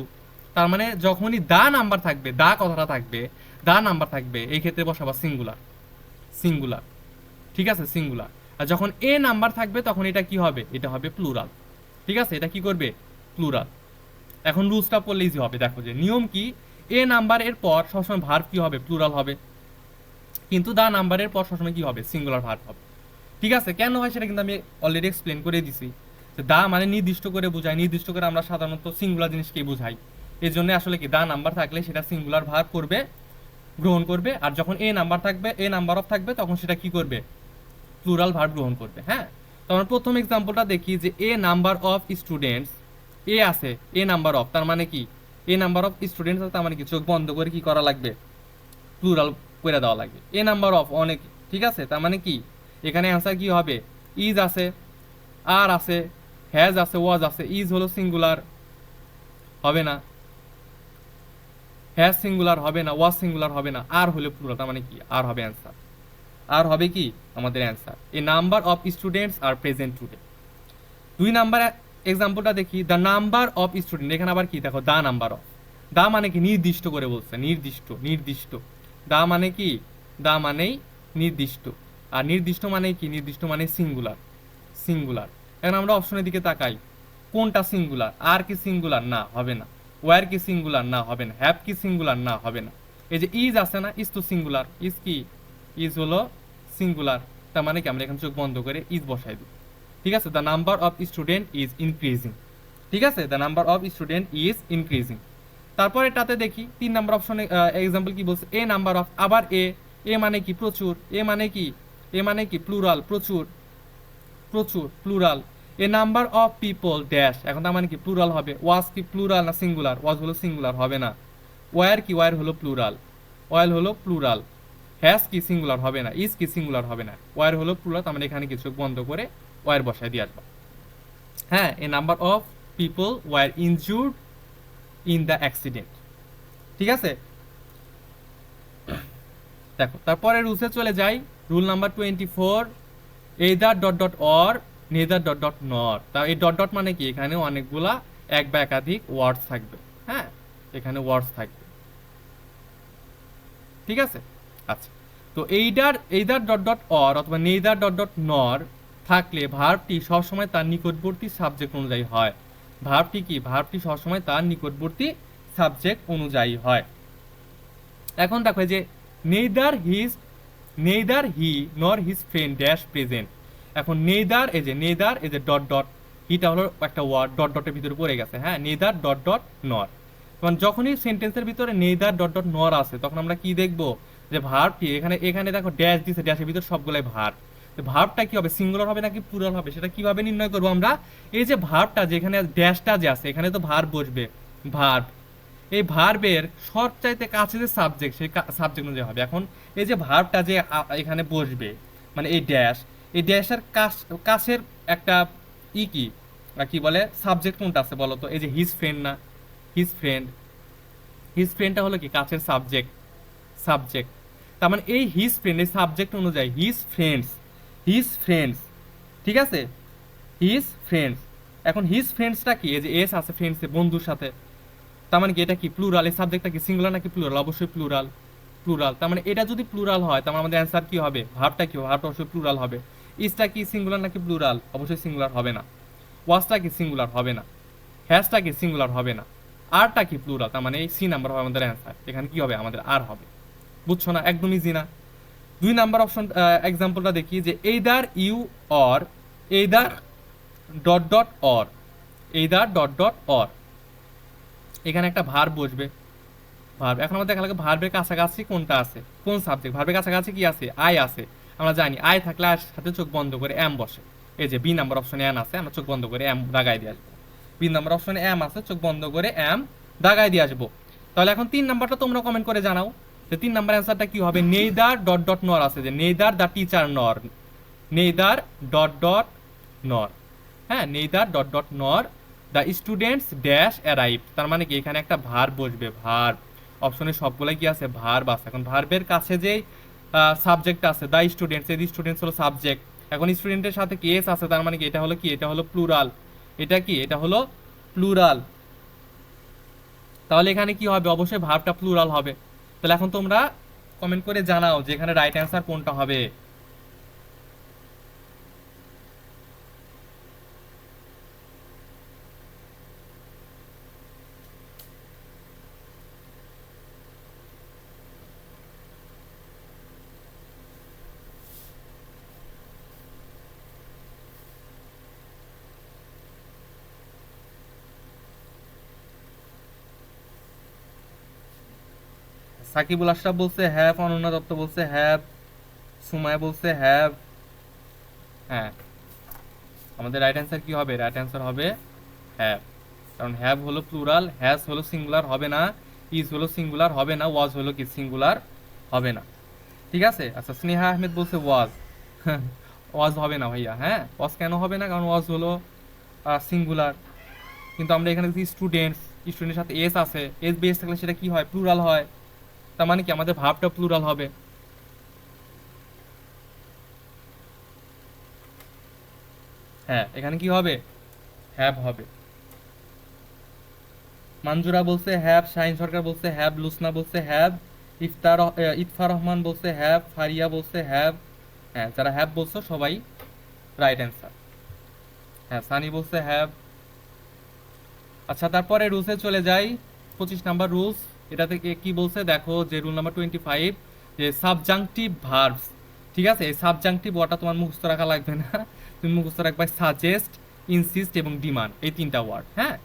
তার মানে যখনই দা নাম্বার থাকবে, দা কথাটা থাকবে, দা নাম্বার থাকবে, এই ক্ষেত্রে বসাবা সিঙ্গুলার, সিঙ্গুলার, ঠিক আছে সিঙ্গুলার। আর যখন এ নাম্বার থাকবে তখন এটা কি হবে, এটা হবে প্লুরাল, ঠিক আছে, এটা কি করবে প্লুরাল। এখন রুলসটা পড়লে ইজি হবে, দেখো যে নিয়ম কি, এ নাম্বারের পর সবসময় ভার্ব কি হবে, প্লুরাল হবে, কিন্তু দা নাম্বারের পর সবসময় কি হবে, সিঙ্গুলার ভার্ব হবে। ঠিক আছে, কেন হয় সেটা কিন্তু আমি অলরেডি এক্সপ্লেন করে দিছি, যে দা মানে নির্দিষ্ট করে বোঝায়, নির্দিষ্ট করে আমরা সাধারণত সিঙ্গুলার জিনিসকেই বুঝাই। এই জন্য আসলে কি দা নাম্বার থাকলে সেটা সিঙ্গুলার ভার্ব করবে, গ্রহণ করবে, আর যখন এ নাম্বার থাকবে, এ নাম্বার অফ থাকবে, তখন সেটা কি করবে, প্লুরাল ভার্ব গ্রহণ করবে। হ্যাঁ, তো আমরা প্রথম এক্সাম্পলটা দেখি যে এ নাম্বার অফ স্টুডেন্টস, এ আছে, এ নাম্বার অফ, তার মানে কি এ নাম্বার অফ স্টুডেন্টস, তার মানে কি চোখ বন্ধ করে কি করা লাগবে, প্লুরাল করে দেওয়া লাগবে, এ নাম্বার অফ অনেক, ঠিক আছে, তার মানে কি এখানে অ্যান্সার কি হবে, ইজ আছে, আর আছে, হ্যাজ আছে, ওয়াজ আছে, ইজ হলো সিঙ্গুলার হবে না, হ্যাজ সিঙ্গুলার হবে না, ওয়াজ সিঙ্গুলার হবে না, আর হলো প্লুরাল, তার মানে কি আর হবে অ্যান্সার, আর হবে কি আমাদের answer, a number of students are present today. দুই নাম্বার এক্সাম্পলটা দেখি, দ্য নাম্বার অফ স্টুডেন্ট, এখানে আবার কি দেখো দা নাম্বার অফ, দা মানে কি নির্দিষ্ট করে বলছে, নির্দিষ্ট, নির্দিষ্ট, দা মানে কি, দা মানেই নির্দিষ্ট, আর নির্দিষ্ট মানে কি, নির্দিষ্ট মানে সিঙ্গুলার, সিঙ্গুলার। এখন আমরা অপশনের দিকে তাকাই, কোনটা সিঙ্গুলার, আর কি সিঙ্গুলার, না হবে না, ওয়ার কি সিঙ্গুলার, না হবে না, হ্যাভ কি সিঙ্গুলার, না হবে না। এই যে ইজ আছে না, ইজ তো সিঙ্গুলার, ইজ কি, ইজ হলো সিঙ্গুলার, তার মানে কি আমরা এখানে চোখ বন্ধ করে ইজ বসাই দিই, ঠিক আছে, the number of student is increasing, ঠিক আছে, the number of student is increasing. তারপর এটাতে দেখি 3 নম্বর অপশনে এক্সাম্পল কি বলছে, এ নাম্বার অফ, আবার এ, এ মানে কি প্রচুর, এ মানে কি, এ মানে কি প্লুরাল, প্রচুর, প্রচুর plural, A number of people dash, এখন তার মানে কি প্লুরাল হবে, ওয়াজ কি প্লুরাল না সিঙ্গুলার, ওয়াজ হলো সিঙ্গুলার হবে না, ওয়ার কি, ওয়ার হলো প্লুরাল, ওয়াল হলো প্লুরাল, হ্যাজ কি সিঙ্গুলার হবে না, ইজ কি সিঙ্গুলার হবে না, ওয়ার হলো প্লুরাল, তার মানে এখানে কিছু বন্ধ করে ওয়ার বসায় দিয়ে আসবা। হ্যাঁ, a number of people were injured in the accident, ঠিক আছে। দেখো তারপরে রুলসে চলে যাই, rule number 24, either dot dot or neither dot dot nor. তা এই ডট ডট মানে কি, এখানে অনেকগুলা এক বা একাধিক ওয়ার্ডস থাকবে, হ্যাঁ এখানে ওয়ার্ডস থাকবে, ঠিক আছে। আচ্ছা, তো either either dot dot or অথবা নেদার ডট ডট নর থাকলে ভার্বটি সবসময় তার নিকটবর্তী সাবজেক্ট অনুযায়ী হয়, ভার্বটি কি, ভার্বটি সবসময় তার নিকটবর্তী সাবজেক্ট অনুযায়ী হয়। এখন দেখো এই যে neither his, neither he nor his friend dash present, এখন নেইদার, এই যে নেইদার, এই যে ডট ডট, হিটা হলো একটা ওয়ার্ড, ডট ডটের ভিতরে পড়ে গেছে, হ্যাঁ নেইদার ডট ডট নর। তখন যখনই সেন্টেন্সের ভিতরে নেইদার ডট ডট নর আছে তখন আমরা কি দেখবো, যে ভার্বটি এখানে, এখানে দেখো ড্যাশ দিছে, ড্যাশের ভিতরে সবগুলাই ভার্ব, ভার্বটা কি হবে, সিঙ্গুলার হবে নাকি প্লুরাল হবে, সেটা কিভাবে নির্ণয় করবো আমরা? এই যে ভার্বটা যেখানে ড্যাশটা যে আছে, এখানে তো ভার্ব বসবে, ভার্ব, এই ভার্বের সবচাইতে কাছে যে সাবজেক্ট, সেই সাবজেক্ট অনুযায়ী হবে। এখন এই যে ভার্বটা যে এখানে বসবে, মানে এই ড্যাশের কাছের একটা কি কি বলে সাবজেক্ট কোনটা আছে বলো তো? এই যে হিজ ফ্রেন্ড না, হিজ ফ্রেন্ড, হিজ ফ্রেন্ডটা হলো কি কাছের সাবজেক্ট, সাবজেক্ট। তার মানে এই হিজ ফ্রেন্ড, এই সাবজেক্ট অনুযায়ী হিজ ফ্রেন্ডস, হিজ ফ্রেন্ডস, ঠিক আছে, হিজ ফ্রেন্ডস। এখন হিজ ফ্রেন্ডসটা কি, এই যে এস আছে ফ্রেন্ডসে, বন্ধুর সাথে, তার মানে কি এটা কি প্লুরাল? এই সাবজেক্টটা কি সিঙ্গুলার নাকি প্লুরাল? অবশ্যই প্লুরাল, প্লুরাল। তার মানে এটা যদি প্লুরাল হয়, তার মানে আমাদের অ্যান্সার কি হবে, ভার্বটা কি হবে, ভার্বটা অবশ্যই প্লুরাল হবে। ইজটা কি সিঙ্গুলার নাকি প্লুরাল? অবশ্যই সিঙ্গুলার হবে না। ওয়াজটা কি সিঙ্গুলার হবে না। হ্যাশটা কি সিঙ্গুলার হবে না। আরটা কি প্লুরাল, তার মানে এই সি নাম্বার হবে আমাদের অ্যান্সার। এখানে কি হবে, আমাদের আর হবে। বুঝছো না? একদম ইজি না। 2 নাম্বার অপশন এক্সাম্পলটা দেখি, যে either you or, either dot dot or, either dot dot or, এখানে একটা ভার্ব বসবে, ভার্ব। এখন আমাদের দেখা লাগে ভার্বের কাছাকাছি কোনটা আছে, কোন সাবজেক্ট, ভার্বের কাছাকাছি কি আছে, আই আছে। আমরা জানি আই থাকলে আর সাথে চোখ বন্ধ করে এম বসে। এই যে বি নাম্বার অপশনে এম আছে, আমরা চোখ বন্ধ করে এম দাগাই দিয়ে আসবো। বি নাম্বার অপশনে এম আছে, চোখ বন্ধ করে এম দাগাই দিয়ে আসবো। তাহলে এখন 3 নাম্বারটা তোমরা কমেন্ট করে জানাও যে 3 নাম্বার অ্যান্সারটা কি হবে। নেইদার ডট ডট নর আছে, যে নেইদার দ্য টিচার নর, নেইদার ডট ডট নর, হ্যাঁ, নেইদার ডট ডট নর দ্য স্টুডেন্টস ড্যাশ অ্যারাইভ। তার মানে কি এখানে একটা ভার্ব বসবে, ভার্ব। অপশনে সবগুলাই কি আছে, ভার্ব আছে। এখন ভার্বের কাছে যেই সাবজেক্ট আছে দ্য স্টুডেন্টস, এই স্টুডেন্টস হলো সাবজেক্ট। এখন স্টুডেন্টের সাথে কি এস আছে, তার মানে কি এটা হলো কি, এটা হলো প্লুরাল। এটা কি, এটা হলো প্লুরাল। তাহলে এখানে কি হবে, অবশ্যই ভার্বটা প্লুরাল হবে। তাহলে এখন তোমরা কমেন্ট করে জানাও যে এখানে রাইট অ্যান্সার কোনটা হবে। সাকিবুল আশরাফ বলছে হ্যাভ, অনন্যা দত্ত বলছে হ্যাভ, সুমায়া বলছে হ্যাভ। হ্যাঁ, আমাদের রাইট অ্যান্সার কি হবে, রাইট অ্যান্সার হবে হ্যাভ। কারণ হ্যাভ হলো প্লুরাল, হ্যাজ হলো সিঙ্গুলার হবে না, ইজ হলো সিঙ্গুলার হবে না, ওয়াজ হলো কি সিঙ্গুলার হবে না। ঠিক আছে। আচ্ছা, স্নেহা আহমেদ বলছে ওয়াজ। ওয়াজ হবে না ভাইয়া, হ্যাঁ, ওয়াজ কেন হবে না, কারণ ওয়াজ হলো সিঙ্গুলার। কিন্তু আমরা এখানে দেখি স্টুডেন্টস, স্টুডেন্টের সাথে এস আছে, এস বেস থাকলে সেটা কি হয়, প্লুরাল হয়। তার মানে কি আমাদের ভাবটা প্লুরাল হবে। হ্যাঁ, এখানে কি হবে, হ্যাভ হবে। মানজুরা বলছে হ্যাভ, শাহিন সরকার বলছে হ্যাভ, লুসনা বলছে হ্যাভ, ইতফা রহমান বলছে হ্যাভ, ফারিয়া বলছে হ্যাভ। হ্যাঁ, যারা হ্যাভ বলছো সবাই রাইট অ্যান্সার। হ্যাঁ, সানি বলছে হ্যাভ। আচ্ছা, তারপরে রুলসে চলে যাই। 25 নাম্বার রুলস, এটা থেকে কি বলছে দেখো, যে রুল নাম্বার 25, যে সাবজাংটিভ ভার্বস। ঠিক আছে, এই সাবজাংটিভ ওয়ার্ডটা তোমার মুখস্থ রাখা লাগবে না, তুমি মুখস্থ রাখবে সাজেস্ট, ইনসিস্ট এবং ডিমান্ড, এই 3টা ওয়ার্ড। হ্যাঁ,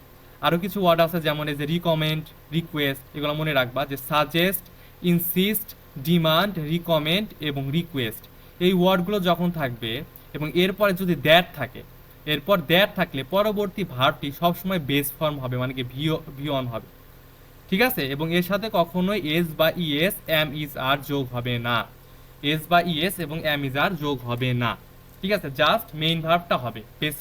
আরও কিছু ওয়ার্ড আছে, যেমন এই যে রিকমেন্ড, রিকোয়েস্ট, এগুলো মনে রাখবা, যে সাজেস্ট, ইনসিস্ট, ডিমান্ড, রিকমেন্ড এবং রিকোয়েস্ট, এই ওয়ার্ডগুলো যখন থাকবে এবং এরপরে যদি দ্যাট থাকে, এরপর দ্যাট থাকলে পরবর্তী ভার্বটি সবসময় বেস ফর্ম হবে, মানে কি ভিওন হবে। ঠিক আছে, এবং এর সাথে কখনোই এস বা ইএস, এম ইজ আর যোগ হবে না। এস বা ইএস এবং এম ইজ আর যোগ হবে না। ঠিক আছে, জাস্ট মেইন ভার্বটা হবে বেস,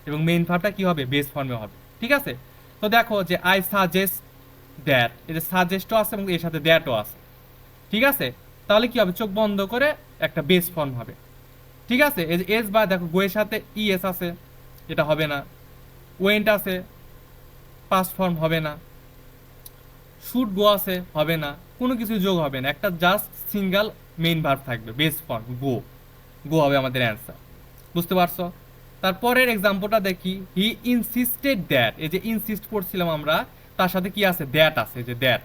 এবং মেইন ভার্বটা কি হবে, বেস ফর্মে হবে। ঠিক আছে। তো দেখো যে আই সাজেস্ট দ্যাট, এই যে সাজেস্টও আছে এবং এর সাথে দ্যাটও আছে। ঠিক আছে, তাহলে কি হবে, চোখ বন্ধ করে একটা বেস ফর্ম হবে। ঠিক আছে, এই যে এস বা দেখো গোয়ের সাথে ইএস আছে, এটা হবে না। ওয়েন্ট আছে, পাস্ট ফর্ম হবে না। শুড গো আছে, হবে না। কোনো কিছু যোগ হবে না, একটা জাস্ট সিঙ্গেল মেইন ভার্ব থাকবে, বেস ফর্ম গো, গো হবে আমাদের অ্যান্সার। বুঝতে পারছো? তারপরের এক্সাম্পলটা দেখি, হি ইনসিস্টেড দ্যাট, এই যে ইনসিস্ট করছিলাম আমরা, তার সাথে কি আছে, দ্যাট আছে, যে দ্যাট।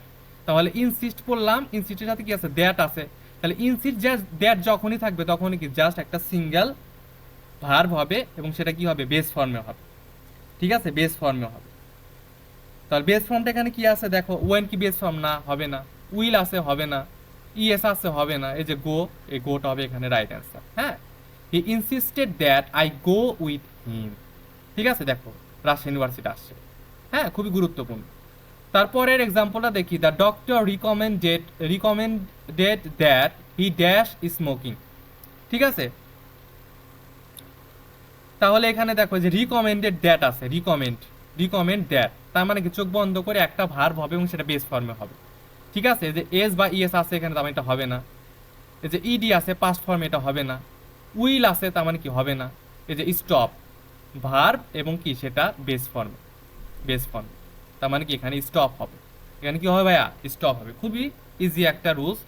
তাহলে ইনসিস্ট করলাম, ইনসিস্টের সাথে কি আছে, দ্যাট আছে। তাহলে ইনসিস্ট জাস্ট দ্যাট যখনই থাকবে তখনই কি জাস্ট একটা সিঙ্গেল ভার্ব হবে, এবং সেটা কি হবে, বেস ফর্মে হবে। ঠিক আছে, বেস ফর্মে হবে। তাহলে বেস ফর্মটা এখানে কি আছে দেখো, ওয়েন কি বেস ফর্ম না, হবে না। উইল আছে, হবে না। ইএস আছে, হবে না। এই যে গো, এই গোটা হবে এখানে রাইট অ্যান্সার। হ্যাঁ, he insisted that I go with him. ঠিক আছে, দেখো রাজশাহী ইউনিভার্সিটি আসছে। হ্যাঁ, খুবই গুরুত্বপূর্ণ। তারপরের এক্সাম্পলটা দেখি, the doctor recommended that he dash smoking. ঠিক আছে, তাহলে এখানে দেখো যে রিকমেন্ডেড দ্যাট আছে, রিকমেন্ড দ্যাট, তার মানে কি চোখ বন্ধ করে একটা ভার্ব হবে এবং সেটা বেস ফর্মে হবে। ঠিক আছে, যে এস বা ইএস আছে এখানে, তার মানে এটা হবে না। এই যে ইডি আছে পাস্ট ফর্মে, এটা হবে না। উইল আছে, তার মানে কি হবে না। এই যে স্টপ ভার্ব এবং কি সেটা বেস ফর্ম, তার মানে কি এখানে স্টপ হবে। এখানে কি হবে ভাইয়া, স্টপ হবে। খুবই ইজি একটা রুলস।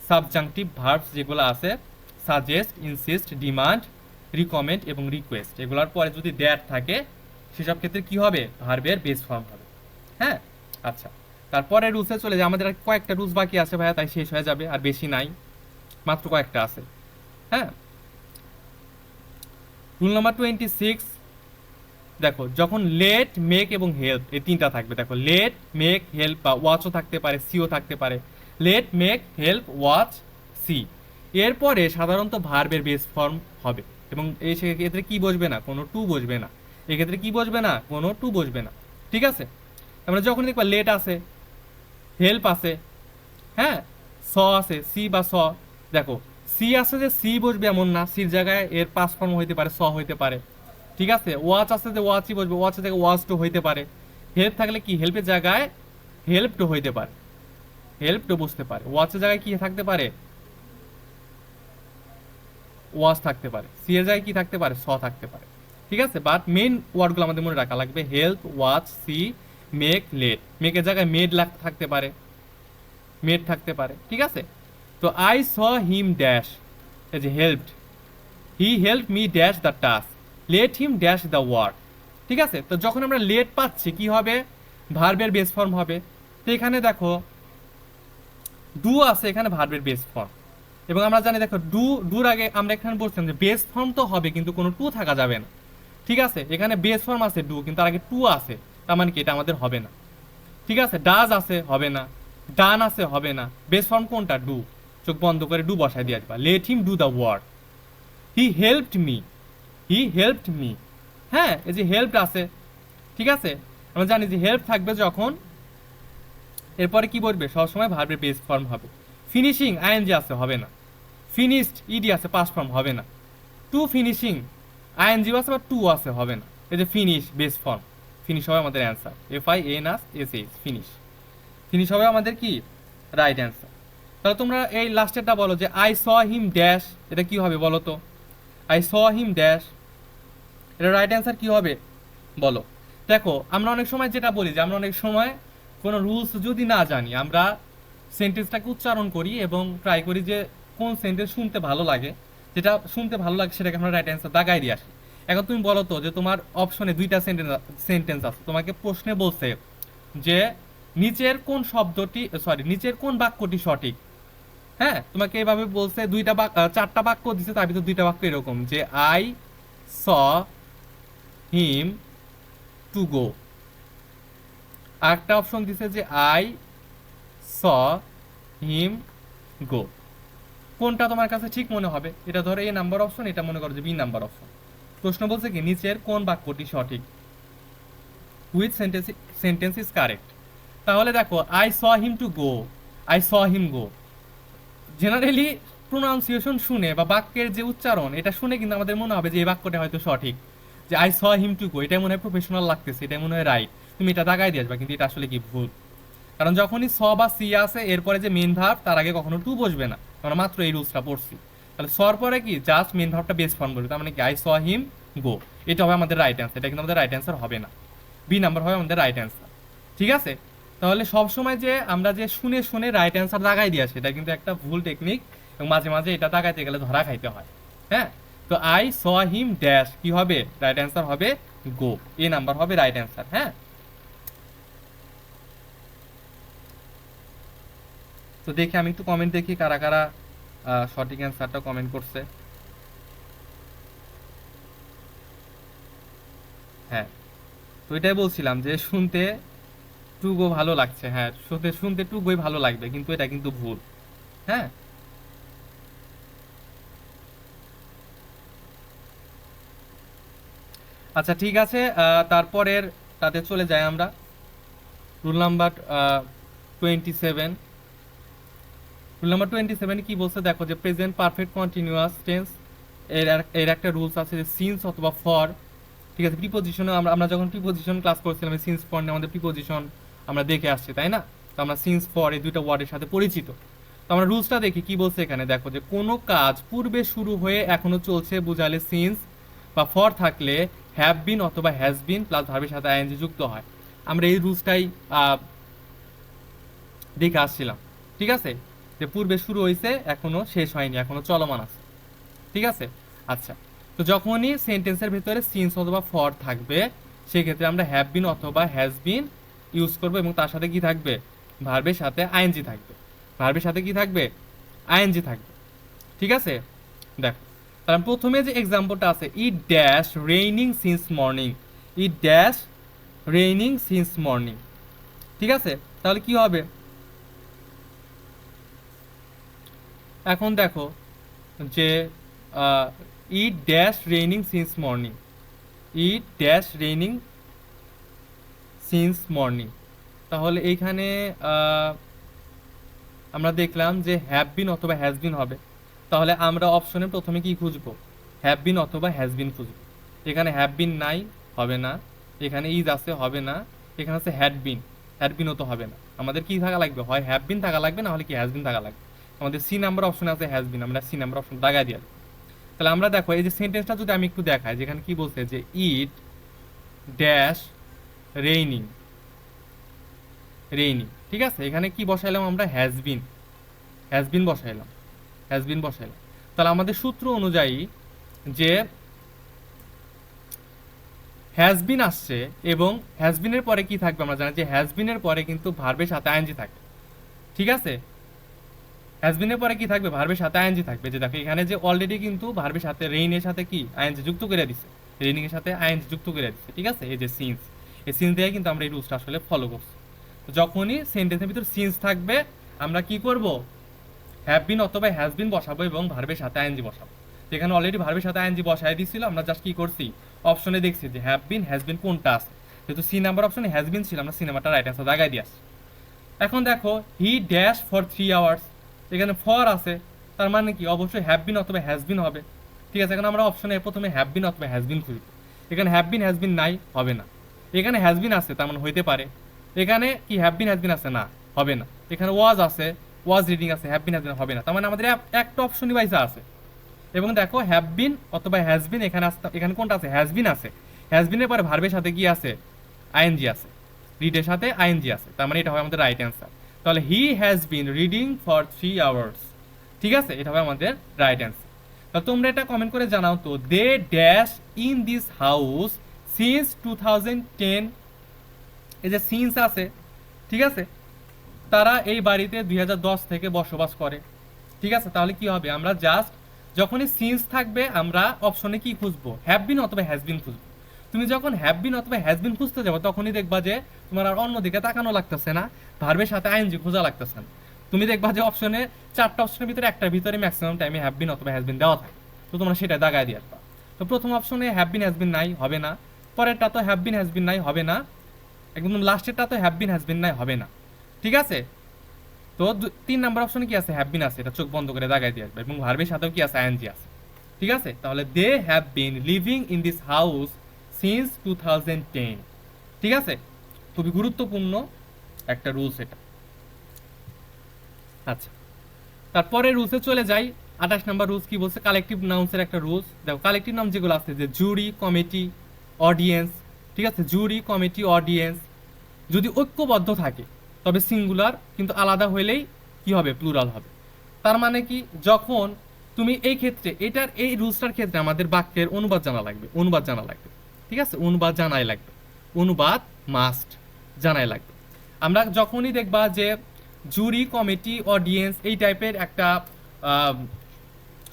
সাবজাংটিভ ভার্বস যেগুলো আছে, সাজেস্ট, ইনসিস্ট, ডিমান্ড, রিকমেন্ড এবং রিকোয়েস্ট, এগুলোর পরে যদি দ্যাট থাকে সেসব ক্ষেত্রে কি হবে, ভার্বের বেস ফর্ম হবে। হ্যাঁ, আচ্ছা, তারপরে রুলসে চলে যায়। আমাদের আর কয়েকটা রুলস বাকি আছে ভাইয়া, তাই শেষ হয়ে যাবে, আর বেশি নাই, মাত্র কয়েকটা আছে। হ্যাঁ, রুল নাম্বার 26, দেখো যখন লেট, মেক এবং হেল্প এই তিনটা থাকবে, দেখো লেট, মেক, হেল্প বা ওয়াচও থাকতে পারে, সিও থাকতে পারে। Let, make, help, watch, see, এরপরে সাধারণত ভার্বের বেস ফর্ম হবে এবং এই সেক্ষেত্রে কি বসবে না, কোনো টু বসবে না। এক্ষেত্রে কি বসবে না, কোনো টু বসবে না। ঠিক আছে, আমরা যখন দেখবা লেট আছে, হেল্প আছে, হ্যাঁ, স আছে, সি বা স, দেখো সি আছে যে সি বসবে এমন না, সির জায়গায় এর পাস ফর্ম হইতে পারে, স হইতে পারে। ঠিক আছে, ওয়াচ আছে যে ওয়াচই বসবে, ওয়াচের জায়গায় ওয়াচ টু হইতে পারে। হেল্প থাকলে কি হেল্পের জায়গায় হেল্প টু হইতে পারে, হেল্প টু বসতে পারে। ওয়াচের জায়গায় কি থাকতে পারে, ওয়াচ থাকতে পারে। সি এর জায়গায় কি থাকতে পারে, স থাকতে পারে। ঠিক আছে, বাট মেইন ওয়ার্ডগুলো আমাদের মনে রাখা লাগবে, help, watch, see, make, let. মেকের জায়গায় মেড থাকতে পারে, মেড থাকতে পারে। ঠিক আছে, তো আই স হিম ড্যাশ, এই যে helped, he help me dash the task, let him dash the work. ঠিক আছে, তো যখন আমরা লেট পাচ্ছি কি হবে, ভার্বের বেস ফর্ম হবে। তো এখানে দেখো ডু আছে, এখানে ভার্বের বেস ফর্ম। এবং আমরা জানি দেখো ডুর আগে আমরা এখানে বলছিলাম যে বেস ফর্ম তো হবে কিন্তু কোনো টু থাকা যাবে না। ঠিক আছে, এখানে বেস ফর্ম আছে ডু, কিন্তু তার আগে টু আছে, তার মানে কি এটা আমাদের হবে না। ঠিক আছে, ডাজ আছে, হবে না। ডান আছে, হবে না। বেস ফর্ম কোনটা, ডু, চোখ বন্ধ করে ডু বসায় দিয়ে আসবা। Let him do the work, he helped me, he helped me. হ্যাঁ, এই যে হেল্পড আছে। ঠিক আছে, আমরা জানি যে হেল্প থাকবে যখন, এরপরে কি বলবে, সবসময় ভার্বের বেস ফর্ম হবে। ফিনিশিং আইএনজি আছে, হবে না। ফিনিশড ইডি আছে, পাস্ট ফর্ম, হবে না। টু ফিনিশিং আইএনজি আছে বা টু আছে, হবে না। এই যে ফিনিশ বেস ফর্ম, ফিনিশ হবে আমাদের অ্যান্সার, FINS ফিনিশ, ফিনিশ হবে আমাদের কি রাইট অ্যান্সার। তাহলে তোমরা এই লাস্টেরটা বলো যে আই স হিম ড্যাশ, এটা কি হবে বলো তো, আই স হিম ড্যাশ, এটা রাইট অ্যান্সার কি হবে বলো। দেখো আমরা অনেক সময় যেটা বলি যে আমরা অনেক সময় কোনো রুলস যদি না জানি, আমরা সেন্টেন্সটাকে উচ্চারণ করি এবং ট্রাই করি যে কোন সেন্টেন্স শুনতে ভালো লাগে, যেটা শুনতে ভালো লাগে সেটাকে আমরা রাইট অ্যান্সার দাগাই দিয়ে আসি। এখন তুমি বলো তো যে তোমার অপশনে দুইটা সেন্টেন্স আছে, তোমাকে প্রশ্নে বলছে যে নিচের কোন শব্দটি, সরি নিচের কোন বাক্যটি সঠিক। হ্যাঁ, তোমাকে এইভাবে বলছে, দুইটা চারটা বাক্য দিছে, তার ভিতর দুইটা বাক্য এরকম যে I saw him to go. আরেকটা অপশন দিছে যে আই স হিম গো। কোনটা তোমার কাছে ঠিক মনে হবে, এটা ধরো এ নাম্বার অপশন, এটা মনে করো যে বি নাম্বার অপশন। প্রশ্ন বলছে কি নিচের কোন বাক্যটি সঠিক, হুইচ সেন্টেন্স ইজ কারেক্ট। তাহলে দেখো I saw him to go, I saw him go, generally pronunciation শুনে বা বাক্যের যে উচ্চারণ এটা শুনে কিন্তু আমাদের মনে হবে যে এই বাক্যটা হয়তো সঠিক, যে I saw him to go, এটা মনে হয় প্রফেশনাল লাগতেছে, এটা মনে হয় রাইট, তুমি এটা দাগাই দিয়ে আসবা, কিন্তু এটা আসলে কি ভুল। কারণ যখনই স বা সি আছে এরপরে যে মেন ভার্ব, তার আগে কখনো টু বসবে না, আমরা মাত্র এই রুলসটা পড়ছি। তাহলে সর পরে কি জাস্ট মেন ভার্বটা বেস ফর্ম বলবে, তার মানে কি আই স হিম গো, এটা হবে আমাদের রাইট অ্যান্সার। এটা কিন্তু আমাদের রাইট অ্যান্সার হবে না, বি নাম্বার হবে আমাদের রাইট অ্যান্সার। ঠিক আছে, তাহলে সব সময় যে আমরা যে শুনে শুনে রাইট অ্যান্সার দাগাই দিয়ে আসি, এটা কিন্তু একটা ভুল টেকনিক এবং মাঝে মাঝে এটা দাগাইতে গেলে ধরা খাইতে হয়। হ্যাঁ, তো আই স হিম ড্যাশ কি হবে, রাইট অ্যান্সার হবে গো, এ নাম্বার হবে রাইট অ্যান্সার। হ্যাঁ, তো দেখি আমি একটু কমেন্ট দেখি কারা কারা সঠিক অ্যান্সারটা কমেন্ট করছে। হ্যাঁ, তো এটাই বলছিলাম যে শুনতে টুগো ভালো লাগছে, হ্যাঁ শুনতে শুনতে টুগোই ভালো লাগবে, কিন্তু এটা কিন্তু ভুল। হ্যাঁ, আচ্ছা ঠিক আছে, তারপরের তাতে চলে যাই আমরা। Rule number 27। রুল নাম্বার 27 কি বলছে দেখো, যে প্রেজেন্ট পারফেক্ট কন্টিনিউয়াস টেন্স এর একটা রুলস আছে যে সিন্স অথবা ফর। ঠিক আছে, প্রিপোজিশনে আমরা আমরা যখন প্রিপোজিশন ক্লাস করছিলাম, সিন্স ফর নিয়ে আমাদের প্রিপোজিশন আমরা দেখে আসছি, তাই না? তো আমরা সিন্স ফর এই দুইটা ওয়ার্ডের সাথে পরিচিত। তো আমরা রুলসটা দেখি কি বলছে এখানে। দেখো যে কোনো কাজ পূর্বে শুরু হয়ে এখনো চলছে বুঝালে সিন্স বা ফর থাকলে হ্যাভ বিন অথবা হ্যাজ বিন প্লাস ভার্বের সাথে আইএনজি যুক্ত হয়। আমরা এই রুলসটাই দেখে আসছিলাম। ঠিক আছে, যে পূর্বে শুরু হয়েছে এখনো শেষ হয়নি, এখনো চলমান আছে। ঠিক আছে, আচ্ছা। তো যখনই সেন্টেন্সের ভিতরে সিন্স অথবা ফর থাকবে, সেক্ষেত্রে আমরা হ্যাভ বিন অথবা হ্যাজ বিন ইউজ করব, এবং তার সাথে কি থাকবে? ভার্বের সাথে আইএনজি থাকবে। ভার্বের সাথে কি থাকবে? আইএনজি থাকবে। ঠিক আছে, দেখো তাহলে প্রথমে যে এক্সাম্পলটা আছে, it dash raining since morning. It dash raining since morning. ঠিক আছে, তাহলে কি হবে? এখন দেখো যে it dash raining since morning. It dash raining since morning. তাহলে এইখানে আহ, আমরা দেখলাম যে হ্যাভ বিন অথবা হ্যাজ বিন হবে। তাহলে আমরা অপশনে প্রথমে কি খুঁজবো? হ্যাভ বিন অথবা হ্যাজ বিন খুঁজবো। এখানে হ্যাভ বিন নাই, হবে না। এখানে ইজ আছে, হবে না। এখানে আছে হ্যাড বিন, হ্যাড বিনও তো হবে না। আমাদের কি থাকা লাগবে? হয় হ্যাভ বিন থাকা লাগবে, না হলে কি হ্যাজ বিন থাকা লাগবে। আমাদের সি নাম্বার অপশনে আছে হ্যাজ বিন, আমরা সি নাম্বার অপশন দাগাই দিয়ে দিই। তাহলে আমরা দেখো এই যে সেন্টেন্সটা যদি আমি একটু দেখাই, যেখানে কি বলছে যে ইট ড্যাশ রেইনিং। রেইনিং, ঠিক আছে, এখানে কি বসাইলাম আমরা? Has been. হ্যাজ বিন বসাইলাম। হ্যাজ বিন বসাইলাম। তাহলে আমাদের সূত্র অনুযায়ী যে হ্যাজ বিন আসছে, এবং হ্যাজ বিনের পরে কি থাকবে আমরা জানি যে হ্যাজ বিনের পরে কিন্তু ভার্বের সাথে আইএনজি থাকে। ঠিক আছে, হ্যাজ বিনের পরে কি থাকবে? ভার্বের সাথে আইএনজি থাকবে। যে দেখো এখানে যে অলরেডি কিন্তু ভার্বের সাথে রেইনের সাথে কি আইএনজি যুক্ত করে দিছে, রেইনিং এর সাথে আইএনজি যুক্ত করে দিছে। ঠিক আছে, এই যে সিন্স, এই সিন্স দিয়ে কিন্তু আমরা এই রুলসটা আসলে ফলো করছি। তো যখনই সেন্টেন্সের ভিতর সিন্স থাকবে, আমরা কি করব? হ্যাভ বিন অথবা হ্যাজ বিন বসাবো এবং ভার্বের সাথে আইএনজি বসাবো। তো এখানে অলরেডি ভার্বের সাথে আইএনজি বসাই দিছিল, আমরা জাস্ট কি করছি? অপশনে দেখছি যে হ্যাভ বিন হ্যাজ বিন কোনটা আছে। যেহেতু সি নাম্বার অপশনে হ্যাজ বিন ছিল, আমরা সি নাম্বারটা রাইট অ্যান্সার জায়গায় দিয়ে আসছি। এখন দেখো হি ড্যাশ ফর 3 আওয়ার্স। এখানে ফর আছে, তার মানে কি? অবশ্যই হ্যাভ বিন অথবা হ্যাজ বিন হবে। ঠিক আছে, এখন আমরা অপশনে প্রথমে হ্যাভ বিন অথবা হ্যাজ বিন খুঁজব। এখানে হ্যাভ বিন হ্যাজ বিন নাই, হবে না। এখানে হ্যাজ বিন আছে, তার মানে হইতে পারে। এখানে কি হ্যাভ বিন হ্যাজ বিন আছে? না, হবে না। এখানে ওয়াজ আছে, ওয়াজ রিডিং আছে, হ্যাভ বিন হ্যাজ বিন হবে না। তার মানে আমাদের একটা অপশনই বাইসা আছে। এবং দেখো হ্যাভ বিন অথবা হ্যাজ বিন এখানে এখানে কোনটা আছে? হ্যাজ বিন আছে। হ্যাজ বিনের পরে ভার্বের সাথে কি আছে? আইএনজি আছে। রিডের সাথে আইএনজি আছে, তার মানে এটা হবে আমাদের রাইট অ্যান্সার। তাহলে he has been reading for 3 hours. ঠিক আছে, এটা হবে আমাদের রাইট অ্যান্সার। তাহলে তোমরা এটা কমেন্ট করে জানাও তো, they dash in this house since 2010। এই যে সিন্স আছে, ঠিক আছে, তারা এই বাড়িতে 2010 থেকে বসবাস করে। ঠিক আছে, তাহলে কি হবে? আমরা জাস্ট যখনই সিন্স থাকবে, আমরা অপশনে কি খুঁজবো? হ্যাভ বিন অথবা হ্যাজ বিন খুঁজবো। তুমি যখন হ্যাভ বিন অথবা হ্যাজ বিন খুঁজতে যাবো, তখনই দেখবা যে তোমার আর অন্যদিকে তাকানো লাগতেছে না, ভার্বের সাথে আইএনজি খোঁজা লাগতেছে না। তুমি দেখবা যে অপশনে 4টা অপশনের ভিতরে একটার ভিতরে ম্যাক্সিমাম টাইমে হ্যাভ বিন অথবা হ্যাজ বিন দেওয়া থাকে। তো তোমরা সেটা দাগায় দিয়ে আসবা। তো প্রথম অপশনে হ্যাভ বিন হ্যাজ বিন নাই, হবে না। পরেরটা তো হ্যাভ বিন হ্যাজ বিন নাই, হবে না। একদম লাস্টেরটা তো হ্যাভ বিন হ্যাজ বিন নাই, হবে না। ঠিক আছে, তো 3 নাম্বার অপশনে কি আছে? হ্যাভ বিন আছে, এটা চোখ বন্ধ করে দাগাই দিয়ে আসবে, এবং ভার্বের সাথেও কি আছে? আইএনজি আছে। ঠিক আছে, তাহলে they have been living in this house since 2010। ঠিক আছে, খুবই গুরুত্বপূর্ণ একটা রুলস এটা। আচ্ছা, তারপরে রুলসে চলে যাই। 28 নাম্বার রুলস কি বলছে? কালেকটিভ নাউন্সের একটা রুলস। দেখো কালেকটিভ নাউন যেগুলো আছে, যে জুরি, কমিটি, অডিয়েন্স। ঠিক আছে, জুরি, কমিটি, অডিয়েন্স যদি ঐক্যবদ্ধ থাকে তবে সিঙ্গুলার, কিন্তু আলাদা হইলেই কি হবে? প্লুরাল হবে। তার মানে কি? যখন তুমি এই ক্ষেত্রে এটার এই রুলসটার ক্ষেত্রে আমাদের বাক্যের অনুবাদ জানা লাগবে, অনুবাদ জানা লাগবে। ঠিক আছে, অনুবাদ জানাই লাগবে, অনুবাদ মাস্ট জানাই লাগবে। আমরা যখনই দেখবা যে জুরি, কমিটি, অডিয়েন্স এই টাইপের একটা আহ,